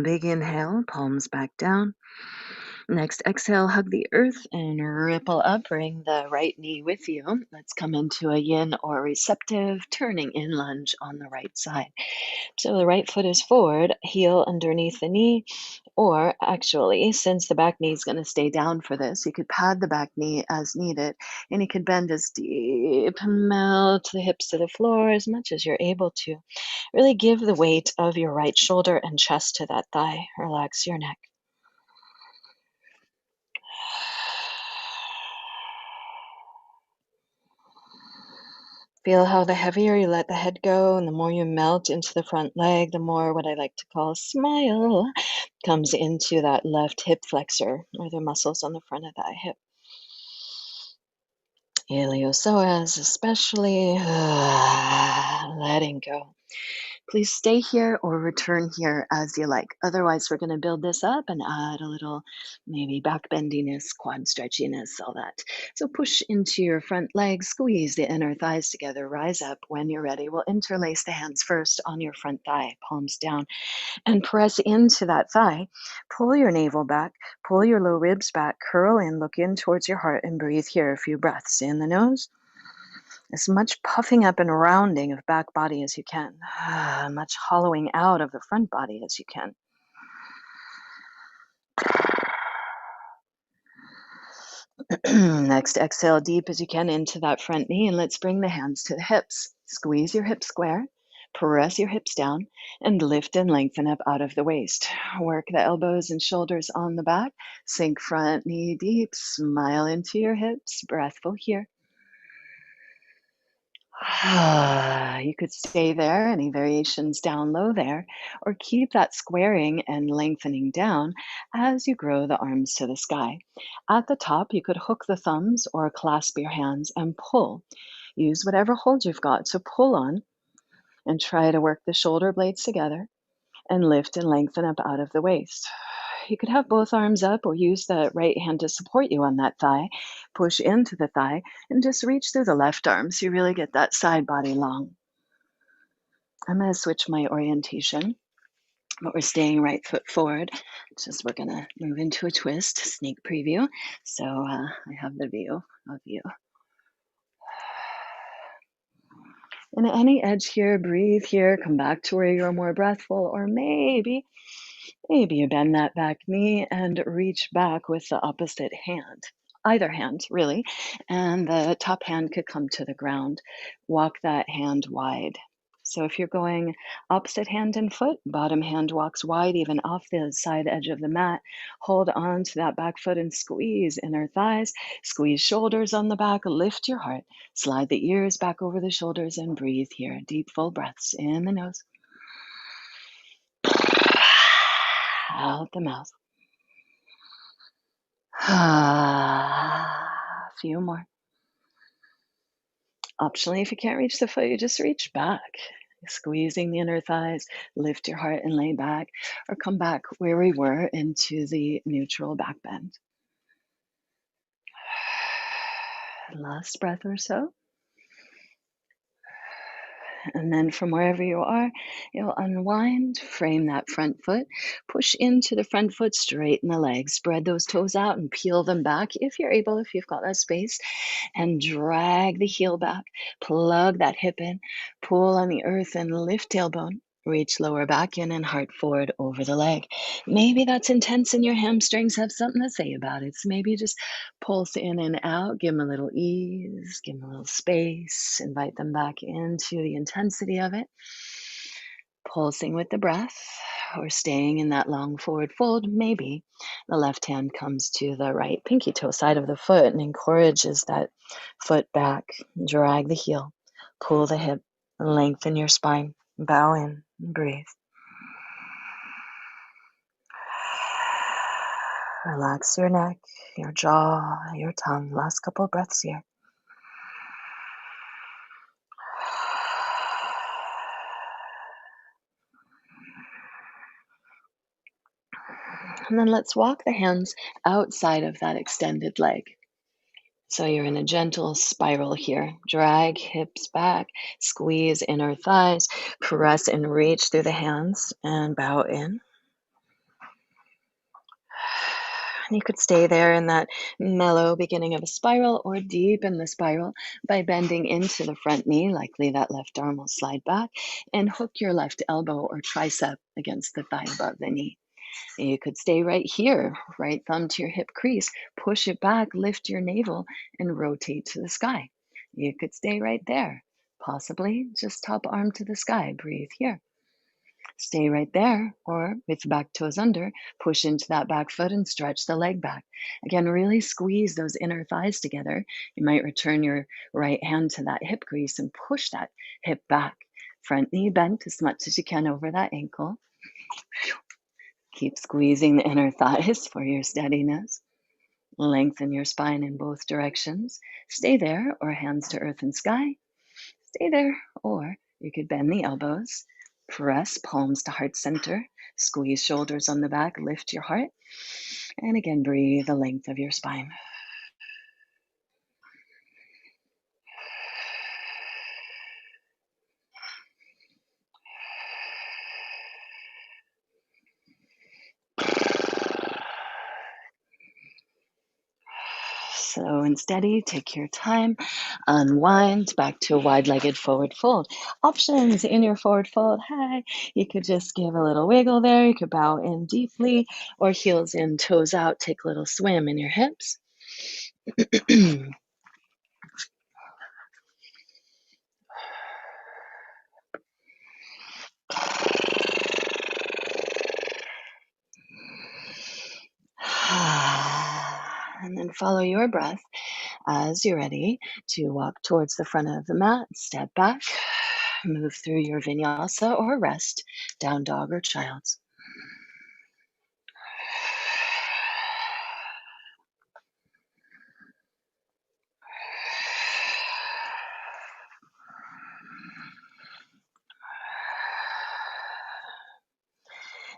Big inhale, palms back down. Next exhale, hug the earth and ripple up. Bring the right knee with you. Let's come into a yin or receptive turning in lunge on the right side. So the right foot is forward, heel underneath the knee, or actually, since the back knee is going to stay down for this, you could pad the back knee as needed, and you could bend as deep, melt the hips to the floor as much as you're able to. Really give the weight of your right shoulder and chest to that thigh. Relax your neck. Feel how the heavier you let the head go and the more you melt into the front leg, the more what I like to call smile comes into that left hip flexor, or the muscles on the front of that hip. Iliopsoas especially, letting go. Please stay here or return here as you like. Otherwise, we're going to build this up and add a little maybe back bendiness, quad stretchiness, all that. So push into your front legs, squeeze the inner thighs together, rise up. When you're ready, we'll interlace the hands first on your front thigh, palms down, and press into that thigh. Pull your navel back, pull your low ribs back, curl in, look in towards your heart, and breathe here a few breaths. In the nose. As much puffing up and rounding of back body as you can. Much hollowing out of the front body as you can. Next, exhale deep as you can into that front knee, and let's bring the hands to the hips. Squeeze your hips square, press your hips down, and lift and lengthen up out of the waist. Work the elbows and shoulders on the back. Sink front knee deep, smile into your hips, breathful here. You could stay there, any variations down low there, or keep that squaring and lengthening down as you grow the arms to the sky. At the top, you could hook the thumbs or clasp your hands and pull. Use whatever hold you've got to pull on and try to work the shoulder blades together and lift and lengthen up out of the waist. You could have both arms up or use the right hand to support you on that thigh. Push into the thigh and just reach through the left arm so you really get that side body long. I'm going to switch my orientation, but we're staying right foot forward. Just we're going to move into a twist, sneak preview. So I have the view of you. And any edge here, breathe here, come back to where you're more breathful, or maybe you bend that back knee and reach back with the opposite hand, either hand, really. And the top hand could come to the ground. Walk that hand wide. So if you're going opposite hand and foot, bottom hand walks wide, even off the side edge of the mat. Hold on to that back foot and squeeze inner thighs. Squeeze shoulders on the back. Lift your heart. Slide the ears back over the shoulders and breathe here. Deep, full breaths in the nose. Out the mouth. A few more. Optionally, if you can't reach the foot, you just reach back, squeezing the inner thighs, lift your heart and lay back, or come back where we were into the neutral back bend. Last breath or so. And then from wherever you are, you'll unwind, frame that front foot, push into the front foot, straighten the legs, spread those toes out and peel them back if you're able, if you've got that space, and drag the heel back, plug that hip in, pull on the earth and lift tailbone. Reach lower back in and heart forward over the leg. Maybe that's intense and your hamstrings have something to say about it. So maybe just pulse in and out, give them a little ease, give them a little space, invite them back into the intensity of it. Pulsing with the breath or staying in that long forward fold, maybe the left hand comes to the right pinky toe side of the foot and encourages that foot back. Drag the heel, pull the hip, lengthen your spine, bow in, and breathe. Relax your neck, your jaw, your tongue. Last couple breaths here. And then let's walk the hands outside of that extended leg. So you're in a gentle spiral here. Drag hips back, squeeze inner thighs, press and reach through the hands and bow in. And you could stay there in that mellow beginning of a spiral or deepen the spiral by bending into the front knee. Likely that left arm will slide back and hook your left elbow or tricep against the thigh above the knee. You could stay right here, right thumb to your hip crease, push it back, lift your navel, and rotate to the sky. You could stay right there, possibly just top arm to the sky. Breathe here. Stay right there, or with back toes under, push into that back foot and stretch the leg back. Again, really squeeze those inner thighs together. You might return your right hand to that hip crease and push that hip back. Front knee bent as much as you can over that ankle. Keep squeezing the inner thighs for your steadiness. Lengthen your spine in both directions. Stay there, or hands to earth and sky. Stay there, or you could bend the elbows, press palms to heart center, squeeze shoulders on the back, lift your heart, and again, breathe the length of your spine. Slow and steady, take your time, unwind back to a wide-legged forward fold. Options in your forward fold. Hi, you could just give a little wiggle there. You could bow in deeply, or heels in, toes out, take a little swim in your hips. And then follow your breath as you're ready to walk towards the front of the mat. Step back, move through your vinyasa or rest, down dog or child's.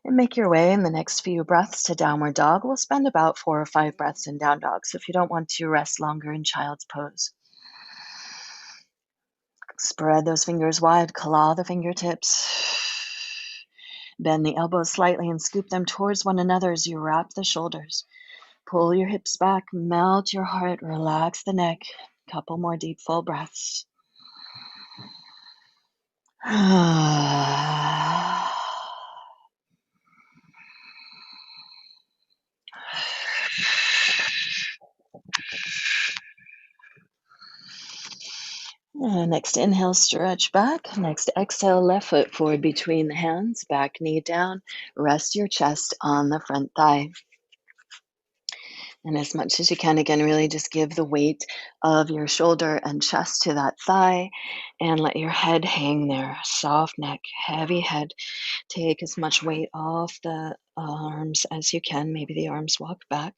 And make your way in the next few breaths to downward dog. We'll spend about 4 or 5 breaths in down dog. So if you don't want to rest longer in child's pose, spread those fingers wide, claw the fingertips. Bend the elbows slightly and scoop them towards one another as you wrap the shoulders. Pull your hips back, melt your heart, relax the neck. Couple more deep, full breaths. Next inhale, stretch back. Next exhale, left foot forward between the hands, back knee down. Rest your chest on the front thigh. And as much as you can, again, really just give the weight of your shoulder and chest to that thigh and let your head hang there. Soft neck, heavy head. Take as much weight off the arms as you can. Maybe the arms walk back.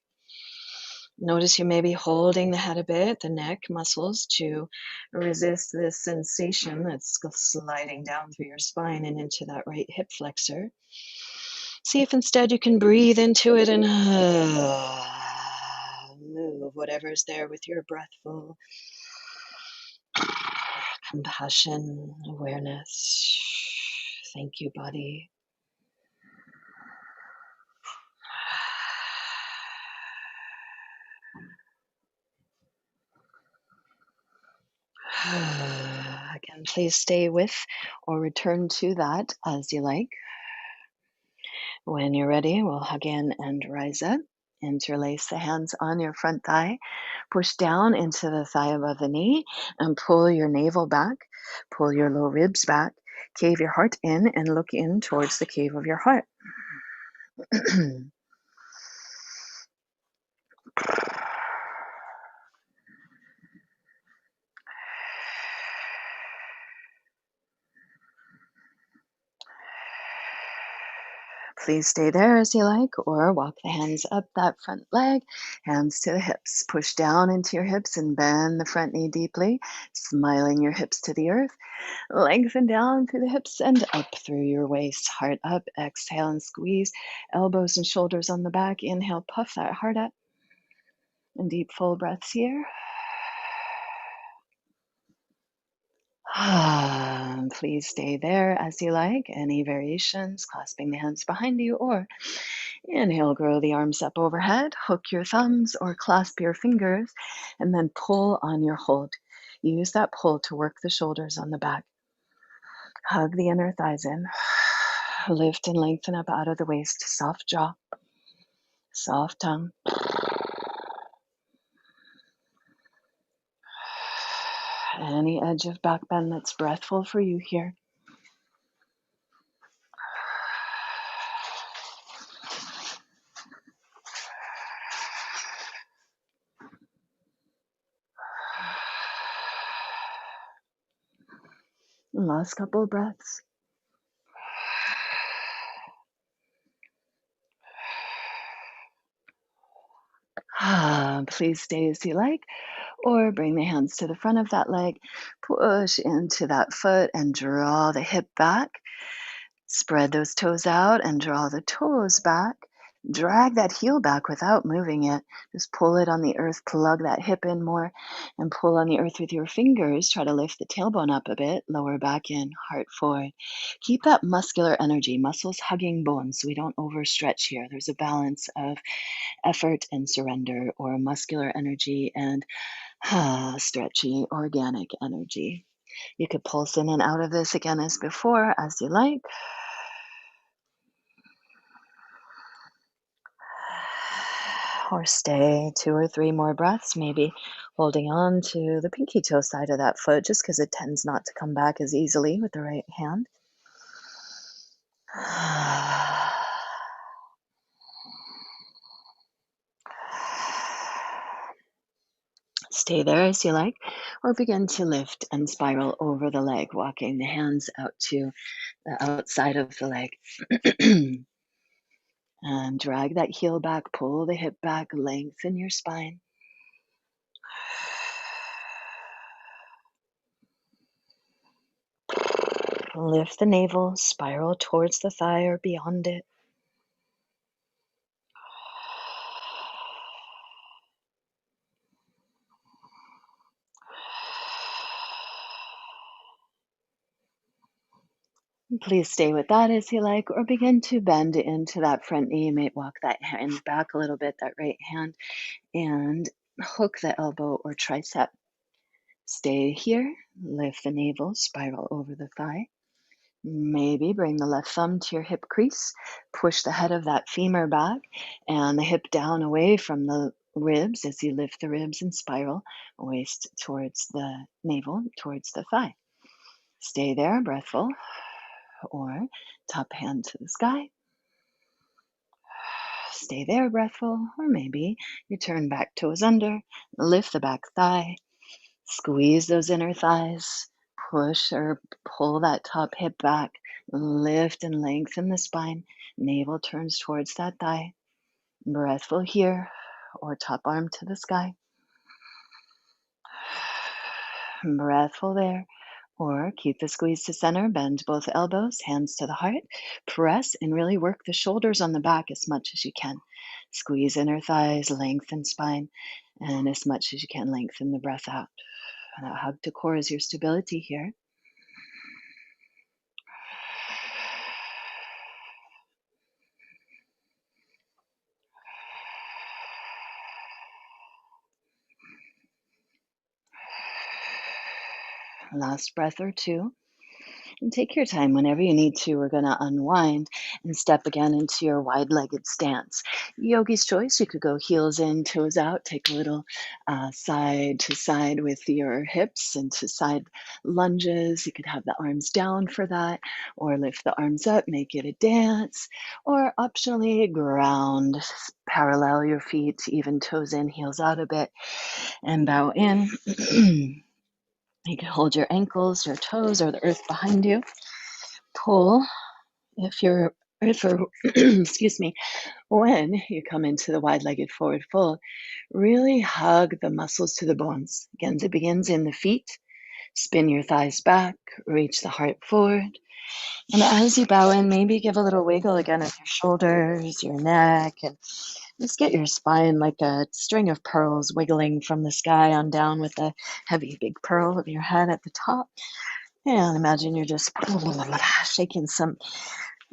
Notice you may be holding the head a bit, the neck muscles, to resist this sensation that's sliding down through your spine and into that right hip flexor. See if instead you can breathe into it and move whatever's there with your breath full. Compassion, awareness. Thank you, body. Again, please stay with or return to that as you like. When you're ready, we'll hug in and rise up. Interlace the hands on your front thigh. Push down into the thigh above the knee and pull your navel back. Pull your low ribs back. Cave your heart in and look in towards the cave of your heart. Please stay there as you like, or walk the hands up that front leg, hands to the hips. Push down into your hips and bend the front knee deeply, smiling your hips to the earth. Lengthen down through the hips and up through your waist. Heart up, exhale and squeeze. Elbows and shoulders on the back. Inhale, puff that heart up. And deep full breaths here. Please stay there as you like. Any variations, clasping the hands behind you, or inhale, grow the arms up overhead, hook your thumbs or clasp your fingers, and then pull on your hold. Use that pull to work the shoulders on the back. Hug the inner thighs in. Lift and lengthen up out of the waist. Soft jaw, soft tongue. Any edge of back bend that's breathful for you here. Last couple of breaths. Please stay as you like, or bring the hands to the front of that leg. Push into that foot and draw the hip back. Spread those toes out and draw the toes back. Drag that heel back without moving it. Just pull it on the earth, plug that hip in more, and pull on the earth with your fingers. Try to lift the tailbone up a bit, lower back in, heart forward. Keep that muscular energy, muscles hugging bones, so we don't overstretch here. There's a balance of effort and surrender, or muscular energy and stretchy, organic energy. You could pulse in and out of this again as before, as you like. Or stay 2 or 3 more breaths, maybe holding on to the pinky toe side of that foot just because it tends not to come back as easily with the right hand. Stay there as you like, or begin to lift and spiral over the leg, walking the hands out to the outside of the leg. And drag that heel back, pull the hip back, lengthen your spine. Lift the navel, spiral towards the thigh or beyond it. Please stay with that as you like, or begin to bend into that front knee. You might walk that hand back a little bit, that right hand, and hook the elbow or tricep. Stay here, lift the navel, spiral over the thigh. Maybe bring the left thumb to your hip crease, push the head of that femur back and the hip down away from the ribs as you lift the ribs and spiral, waist towards the navel, towards the thigh. Stay there, breathful, or top hand to the sky. Stay there, breathful, or maybe you turn back toes under, lift the back thigh, squeeze those inner thighs, push or pull that top hip back, lift and lengthen the spine, navel turns towards that thigh. Breathful here, or top arm to the sky. Breathful there, or keep the squeeze to center, bend both elbows, hands to the heart, press and really work the shoulders on the back as much as you can. Squeeze inner thighs, lengthen spine, and as much as you can, lengthen the breath out. That hug to core is your stability here. Last breath or two. And take your time whenever you need to. We're going to unwind and step again into your wide legged stance. Yogi's choice. You could go heels in, toes out, take a little side to side with your hips and to side lunges. You could have the arms down for that, or lift the arms up, make it a dance, or optionally ground. Parallel your feet, even toes in, heels out a bit, and bow in. You can hold your ankles, your toes, or the earth behind you. Pull excuse me, when you come into the wide-legged forward fold, really hug the muscles to the bones. Again, it begins in the feet. Spin your thighs back, reach the heart forward. And as you bow in, maybe give a little wiggle again of your shoulders, your neck, and just get your spine like a string of pearls wiggling from the sky on down with a heavy big pearl of your head at the top. And imagine you're just shaking some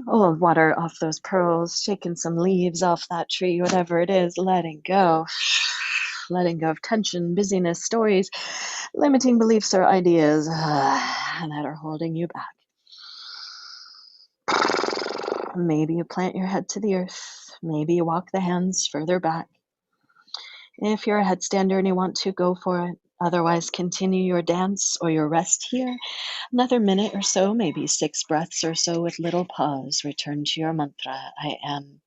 water off those pearls, shaking some leaves off that tree, whatever it is, letting go. Letting go of tension, busyness, stories, limiting beliefs or ideas that are holding you back. Maybe you plant your head to the earth. Maybe you walk the hands further back. If you're a headstander and you want to, go for it. Otherwise, continue your dance or your rest here. Another minute or so, maybe 6 breaths or so with little pause. Return to your mantra, I am.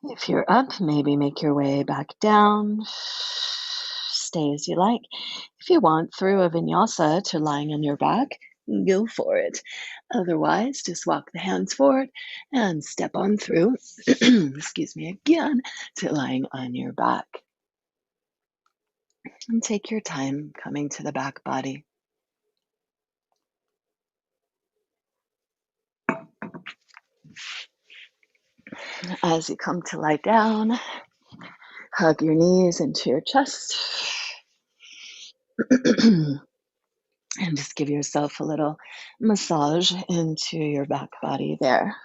If you're up, maybe make your way back down. Stay as you like. If you want, through a vinyasa to lying on your back, go for it. Otherwise, just walk the hands forward and step on through, excuse me, again, to lying on your back. And take your time coming to the back body. As you come to lie down, hug your knees into your chest. And just give yourself a little massage into your back body there.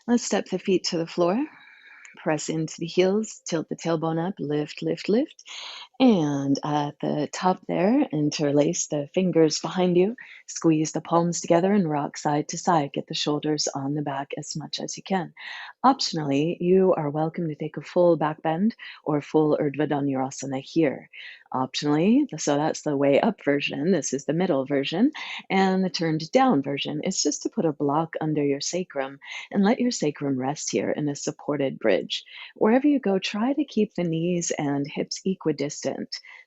Let's step the feet to the floor. Press into the heels, tilt the tailbone up, lift, lift, lift. And at the top there, interlace the fingers behind you, squeeze the palms together and rock side to side. Get the shoulders on the back as much as you can. Optionally, you are welcome to take a full back bend or full Urdhva Dhanurasana here. Optionally, so that's the way up version. This is the middle version. And the turned down version is just to put a block under your sacrum and let your sacrum rest here in a supported bridge. Wherever you go, try to keep the knees and hips equidistant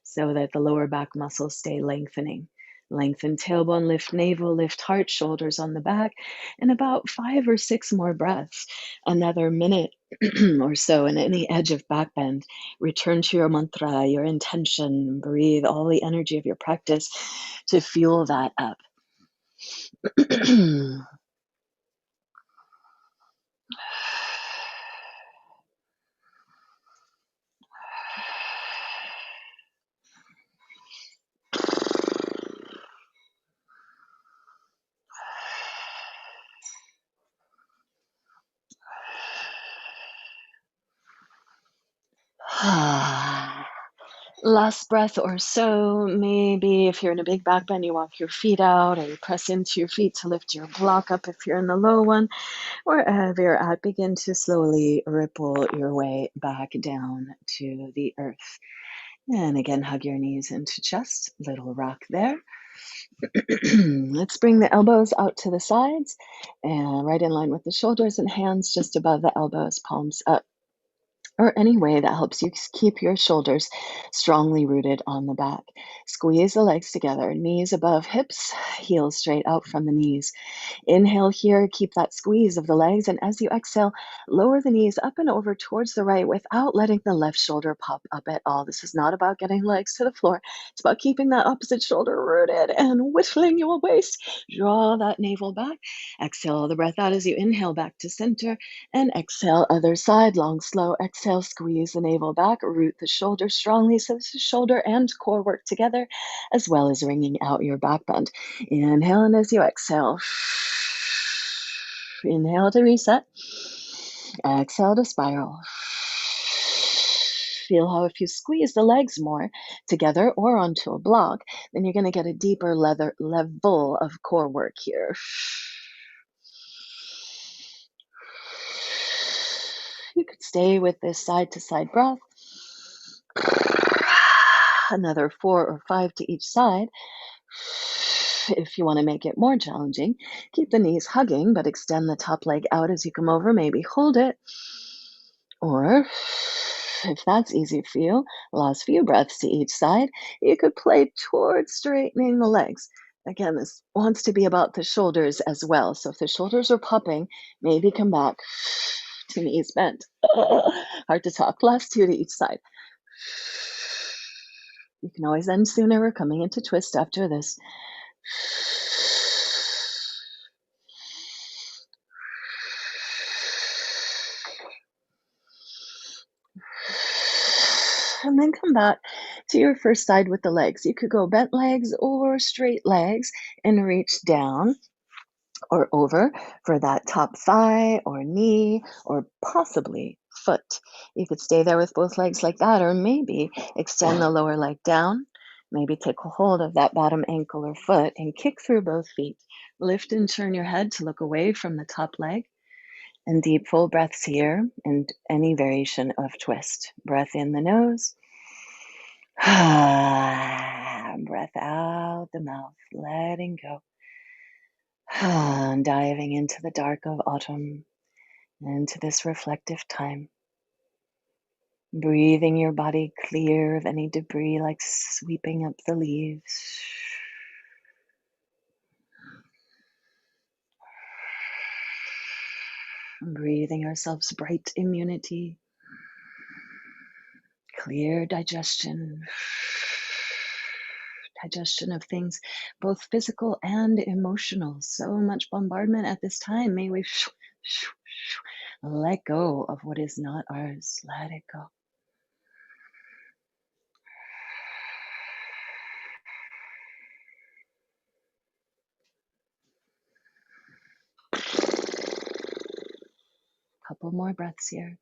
so that the lower back muscles stay lengthening. Lengthen tailbone, lift navel, lift heart, shoulders on the back, and about 5 or 6 more breaths. Another minute or so in any edge of back bend. Return to your mantra, your intention. Breathe all the energy of your practice to fuel that up. Last breath or so, maybe if you're in a big back bend, you walk your feet out or you press into your feet to lift your block up if you're in the low one. Wherever you're at, begin to slowly ripple your way back down to the earth. And again, hug your knees into chest, little rock there. Let's bring the elbows out to the sides and right in line with the shoulders and hands just above the elbows, palms up, or any way that helps you keep your shoulders strongly rooted on the back. Squeeze the legs together, knees above hips, heels straight out from the knees. Inhale here, keep that squeeze of the legs, and as you exhale, lower the knees up and over towards the right without letting the left shoulder pop up at all. This is not about getting legs to the floor. It's about keeping that opposite shoulder rooted and whittling your waist. Draw that navel back. Exhale the breath out as you inhale back to center, and exhale other side, long, slow exhale, squeeze the navel back, root the shoulder strongly so this is shoulder and core work together, as well as wringing out your back bend. Inhale, and as you exhale, inhale to reset. Exhale to spiral. Feel how if you squeeze the legs more together or onto a block, then you're going to get a deeper level of core work here. You could stay with this side to side breath. Another 4 or 5 to each side. If you want to make it more challenging, keep the knees hugging, but extend the top leg out as you come over. Maybe hold it. Or, if that's easy for you, last few breaths to each side, you could play towards straightening the legs. Again, this wants to be about the shoulders as well. So if the shoulders are popping, maybe come back to knees bent. Hard to talk. Last 2 to each side. You can always end sooner. We're coming into twist after this. And then come back to your first side with the legs. You could go bent legs or straight legs and reach down or over for that top thigh or knee or possibly foot. You could stay there with both legs like that, or maybe extend the lower leg down. Maybe take a hold of that bottom ankle or foot and kick through both feet. Lift and turn your head to look away from the top leg. And deep full breaths here and any variation of twist. Breath in the nose. Breath out the mouth, letting go. Diving into the dark of autumn, into this reflective time. Breathing your body clear of any debris like sweeping up the leaves. Breathing ourselves bright immunity, clear digestion of things, both physical and emotional. So much bombardment at this time. May we let go of what is not ours. Let it go. Couple more breaths here.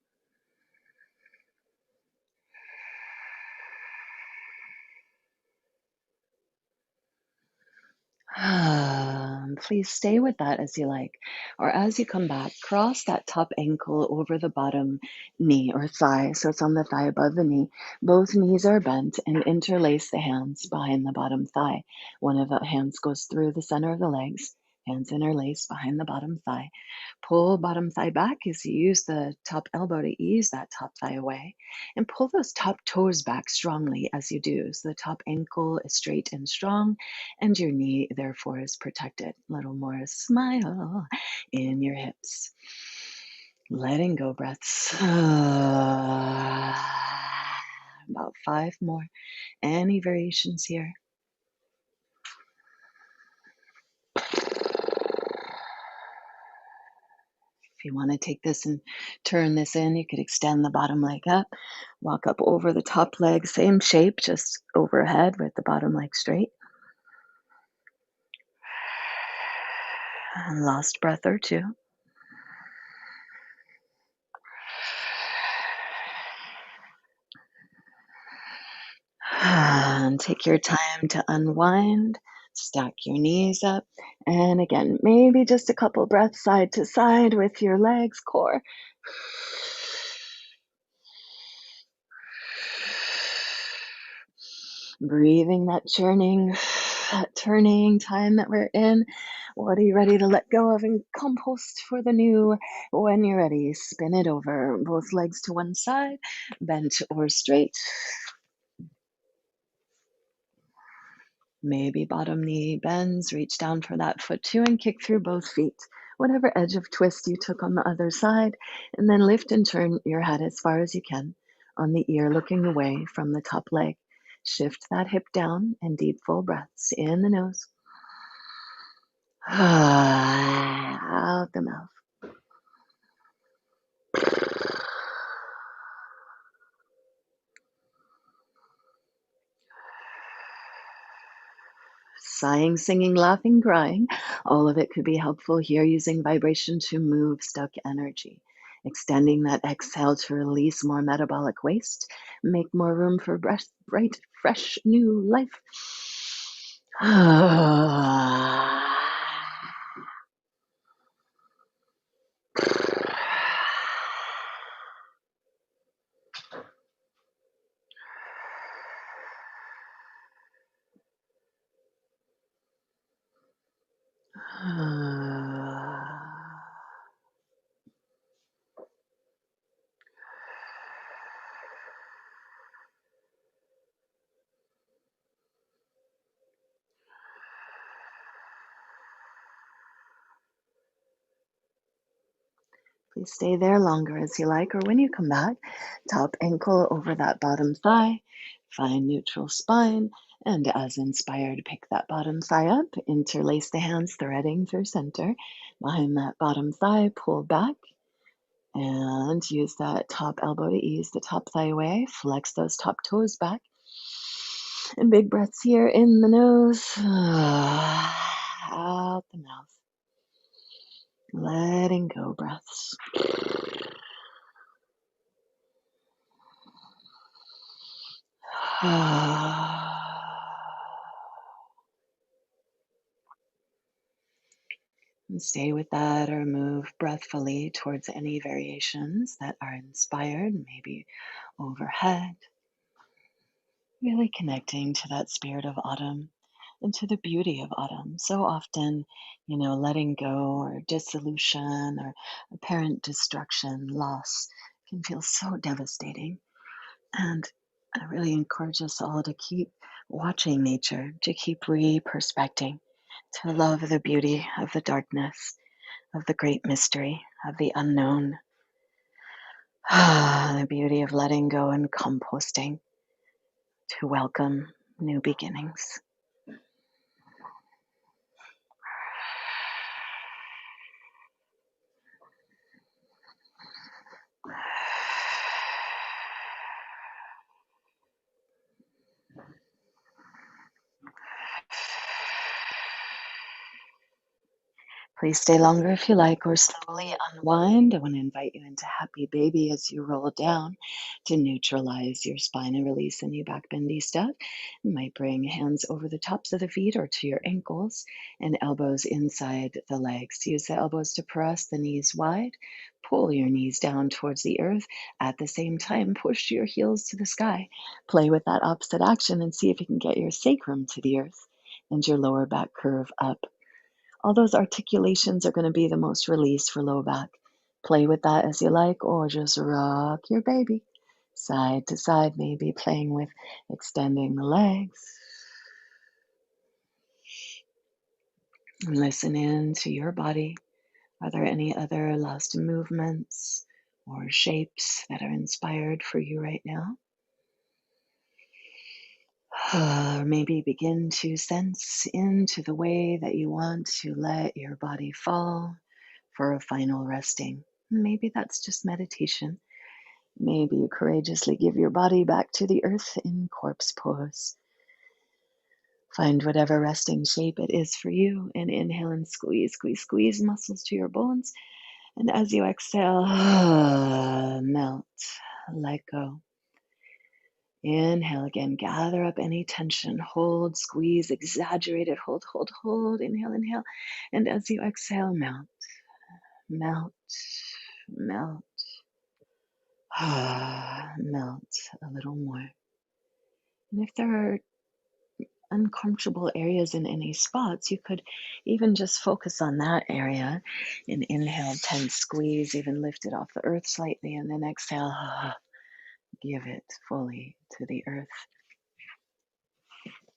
Please stay with that as you like. Or as you come back, cross that top ankle over the bottom knee or thigh. So it's on the thigh above the knee. Both knees are bent and interlace the hands behind the bottom thigh. One of the hands goes through the center of the legs. Hands interlace behind the bottom thigh. Pull bottom thigh back as you use the top elbow to ease that top thigh away. And pull those top toes back strongly as you do. So the top ankle is straight and strong, and your knee, therefore, is protected. A little more smile in your hips. Letting go breaths. About 5 more. Any variations here? If you want to take this and turn this in, you could extend the bottom leg up, walk up over the top leg, same shape, just overhead with the bottom leg straight. And last breath or two. And take your time to unwind, stack your knees up, and again, maybe just a couple breaths side to side with your legs, core. Breathing that churning, that turning time that we're in. What are you ready to let go of and compost for the new? When you're ready, spin it over, both legs to one side, bent or straight. Maybe bottom knee bends, reach down for that foot too, and kick through both feet. Whatever edge of twist you took on the other side, and then lift and turn your head as far as you can on the ear, looking away from the top leg. Shift that hip down and deep full breaths in the nose. Out the mouth. Sighing, singing, laughing, crying. All of it could be helpful here, using vibration to move stuck energy. Extending that exhale to release more metabolic waste, make more room for bright, fresh, new life. Please stay there longer as you like, or when you come back, top ankle over that bottom thigh, find neutral spine, and as inspired, pick that bottom thigh up, interlace the hands, threading through center. Behind that bottom thigh, pull back, and use that top elbow to ease the top thigh away. Flex those top toes back. And big breaths here in the nose, out the mouth. Letting go breaths. And stay with that, or move breathfully towards any variations that are inspired, maybe overhead. Really connecting to that spirit of autumn and to the beauty of autumn. So often, letting go or dissolution or apparent destruction, loss can feel so devastating. And I really encourage us all to keep watching nature, to keep re-perspecting, to love the beauty of the darkness, of the great mystery, of the unknown, the beauty of letting go and composting, to welcome new beginnings. Please stay longer if you like, or slowly unwind. I want to invite you into happy baby as you roll down to neutralize your spine and release any back bendy stuff. You might bring hands over the tops of the feet or to your ankles and elbows inside the legs. Use the elbows to press the knees wide. Pull your knees down towards the earth. At the same time, push your heels to the sky. Play with that opposite action and see if you can get your sacrum to the earth and your lower back curve up. All those articulations are going to be the most released for low back. Play with that as you like, or just rock your baby side to side, maybe playing with extending the legs. And listen in to your body. Are there any other last movements or shapes that are inspired for you right now? Or maybe begin to sense into the way that you want to let your body fall for a final resting. Maybe that's just meditation. Maybe you courageously give your body back to the earth in corpse pose. Find whatever resting shape it is for you, and inhale and squeeze, squeeze, squeeze muscles to your bones. And as you exhale, melt, let go. Inhale again, gather up any tension, hold, squeeze, exaggerate it, hold, hold, hold. Inhale, inhale. And as you exhale, melt, melt, melt. Melt a little more. And if there are uncomfortable areas in any spots, you could even just focus on that area and inhale, tense, squeeze, even lift it off the earth slightly, and then exhale, give it fully to the earth,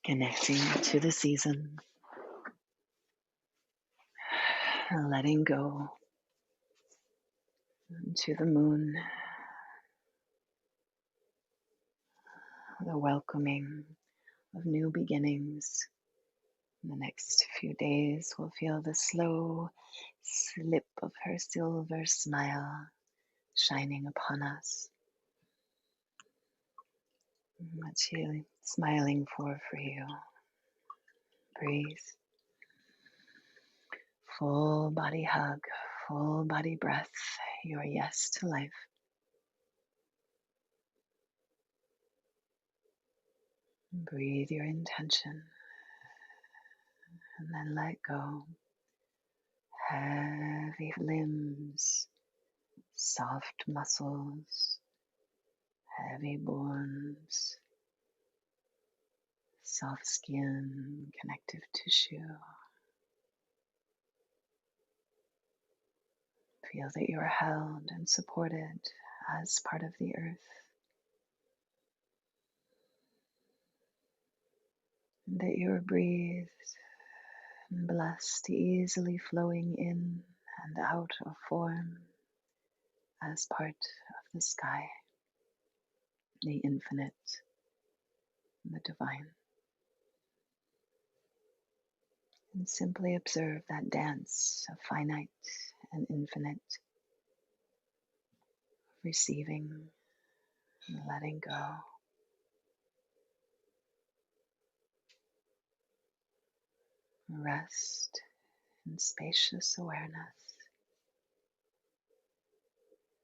connecting to the season, letting go to the moon, the welcoming of new beginnings. In the next few days, we'll feel the slow slip of her silver smile shining upon us. What she's smiling for you. Breathe. Full body hug, full body breath, your yes to life. Breathe your intention and then let go. Heavy limbs, soft muscles, heavy bones, soft skin, connective tissue. Feel that you are held and supported as part of the earth, and that you are breathed and blessed, easily flowing in and out of form as part of the sky, the infinite, the divine. And simply observe that dance of finite and infinite, receiving and letting go. Rest in spacious awareness,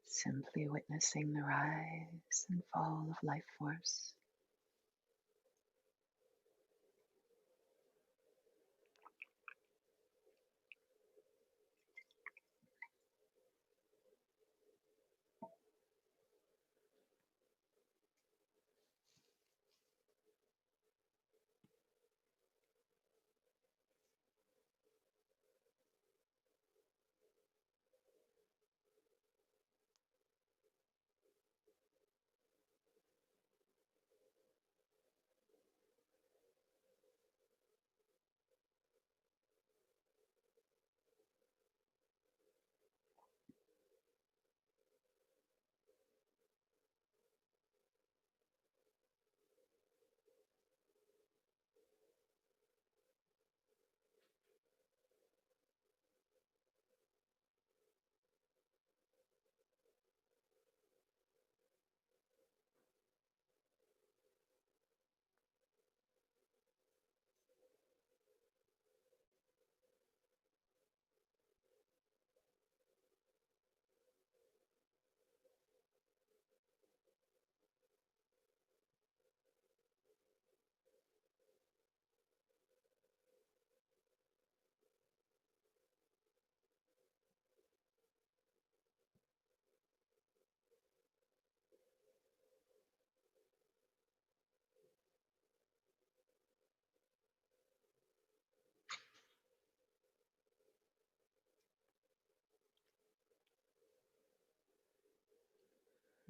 simply witnessing the rise and fall of life force.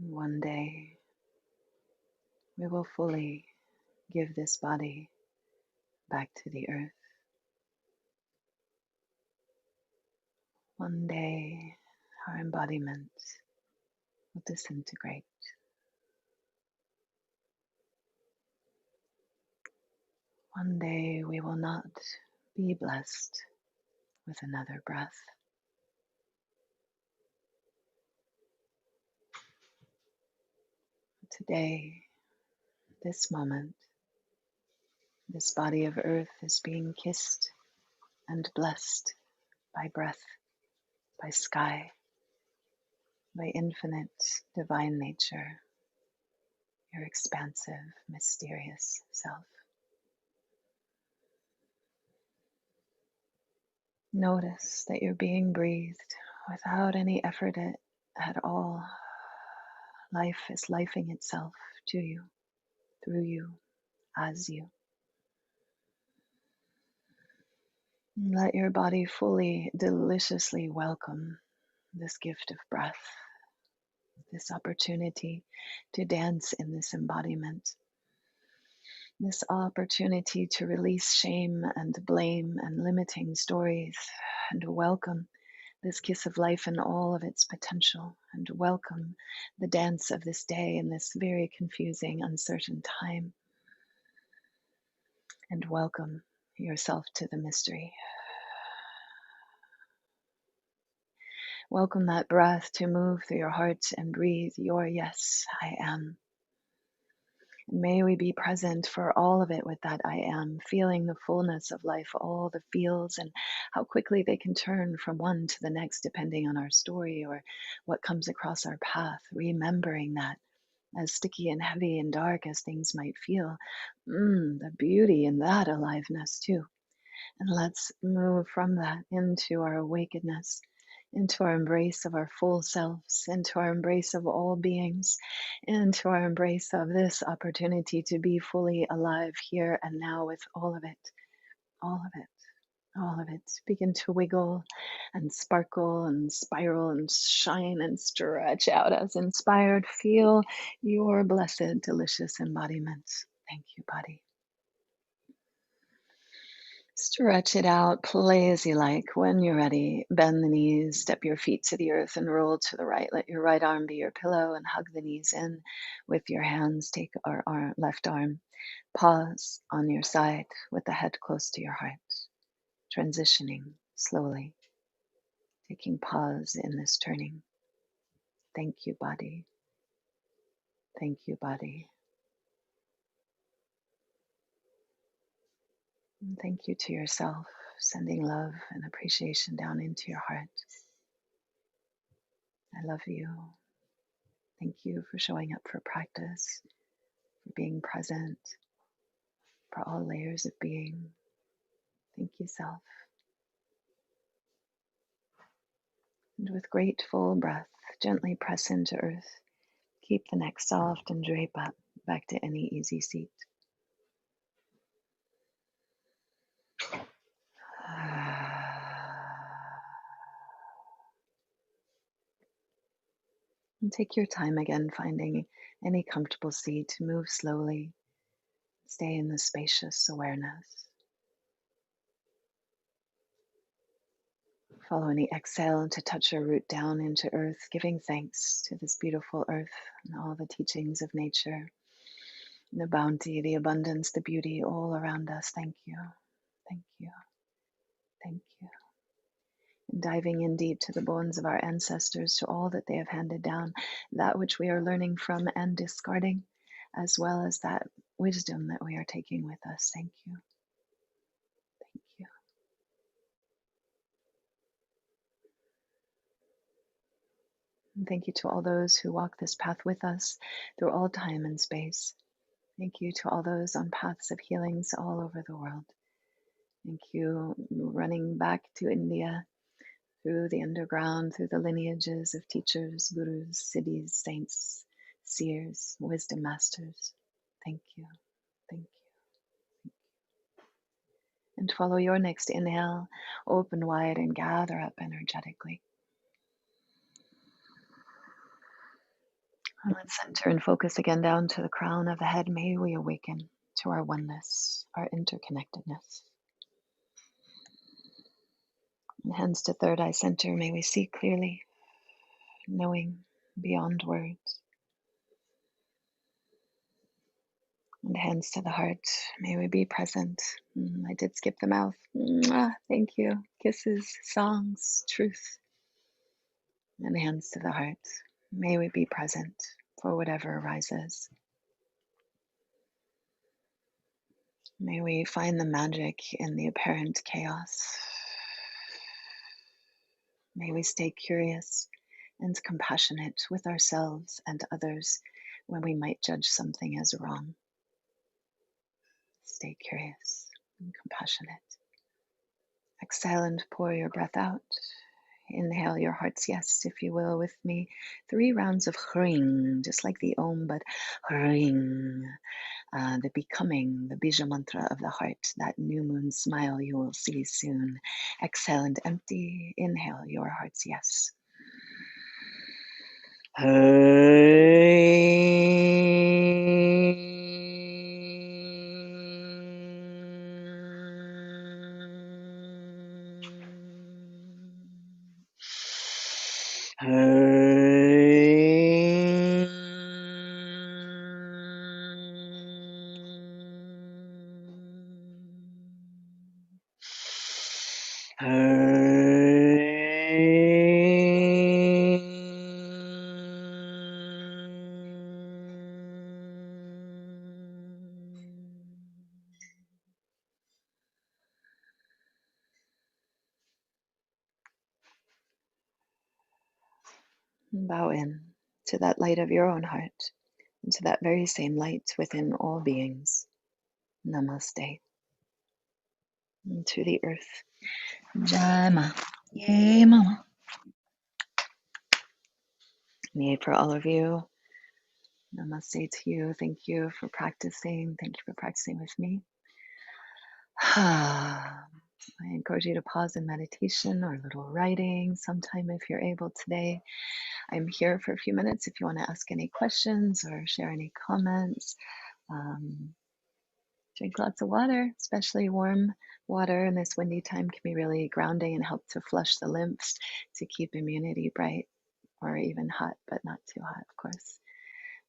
One day, we will fully give this body back to the earth. One day, our embodiment will disintegrate. One day, we will not be blessed with another breath. Today, this moment, this body of earth is being kissed and blessed by breath, by sky, by infinite divine nature, your expansive, mysterious self. Notice that you're being breathed without any effort at all. Life is lifing itself to you, through you, as you. Let your body fully, deliciously welcome this gift of breath, this opportunity to dance in this embodiment, this opportunity to release shame and blame and limiting stories, and welcome this kiss of life and all of its potential, and welcome the dance of this day in this very confusing, uncertain time, and welcome yourself to the mystery. Welcome that breath to move through your heart and breathe your yes, I am. And may we be present for all of it with that I am, feeling the fullness of life, all the feels, and how quickly they can turn from one to the next depending on our story or what comes across our path, remembering that as sticky and heavy and dark as things might feel, the beauty in that aliveness too. And let's move from that into our awakenedness, into our embrace of our full selves, into our embrace of all beings, into our embrace of this opportunity to be fully alive here and now with all of it, all of it. All of it. Begin to wiggle and sparkle and spiral and shine and stretch out as inspired. Feel your blessed, delicious embodiment. Thank you, body. Stretch it out, play as you like. When you're ready, bend the knees, step your feet to the earth and roll to the right. Let your right arm be your pillow and hug the knees in with your hands. Take our left arm. Pause on your side with the head close to your heart. Transitioning slowly, taking pause in this turning. Thank you, body. Thank you, body. And thank you to yourself, sending love and appreciation down into your heart. I love you. Thank you for showing up for practice, for being present, for all layers of being. Thank you, self. And with grateful breath, gently press into earth. Keep the neck soft and drape up back to any easy seat. And take your time again, finding any comfortable seat. Move slowly. Stay in the spacious awareness. Follow any exhale to touch your root down into earth, giving thanks to this beautiful earth and all the teachings of nature, the bounty, the abundance, the beauty all around us. Thank you. Thank you. Thank you. And diving in deep to the bones of our ancestors, to all that they have handed down, that which we are learning from and discarding, as well as that wisdom that we are taking with us. Thank you. Thank you. And thank you to all those who walk this path with us through all time and space. Thank you to all those on paths of healings all over the world. Thank you, running back to India, through the underground, through the lineages of teachers, gurus, siddhis, saints, seers, wisdom masters. Thank you. Thank you. And follow your next inhale, open wide and gather up energetically. And let's center and focus again down to the crown of the head. May we awaken to our oneness, our interconnectedness. And hands to third eye center. May we see clearly, knowing beyond words. And hands to the heart. May we be present. I did skip the mouth. Thank you. Kisses, songs, truth. And hands to the heart. May we be present for whatever arises. May we find the magic in the apparent chaos. May we stay curious and compassionate with ourselves and others. when we might judge something as wrong. Stay curious and compassionate. Exhale and pour your breath out. Inhale your heart's yes, if you will, with me. 3 rounds of ring, just like the Om, but ring. The becoming, the bija mantra of the heart, that new moon smile you will see soon. Exhale and empty. Inhale your heart's yes. Bow in to that light of your own heart, and to that very same light within all beings. Namaste. And to the earth. Jai Ma. Yay, Mama. Yay for all of you. Namaste to you. Thank you for practicing. Thank you for practicing with me. I encourage you to pause in meditation or a little writing sometime if you're able today. I'm here for a few minutes if you want to ask any questions or share any comments. Drink lots of water, especially warm water in this windy time can be really grounding and help to flush the lymphs to keep immunity bright, or even hot, but not too hot, of course.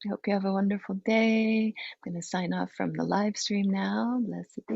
I hope you have a wonderful day. I'm going to sign off from the live stream now. Blessed be.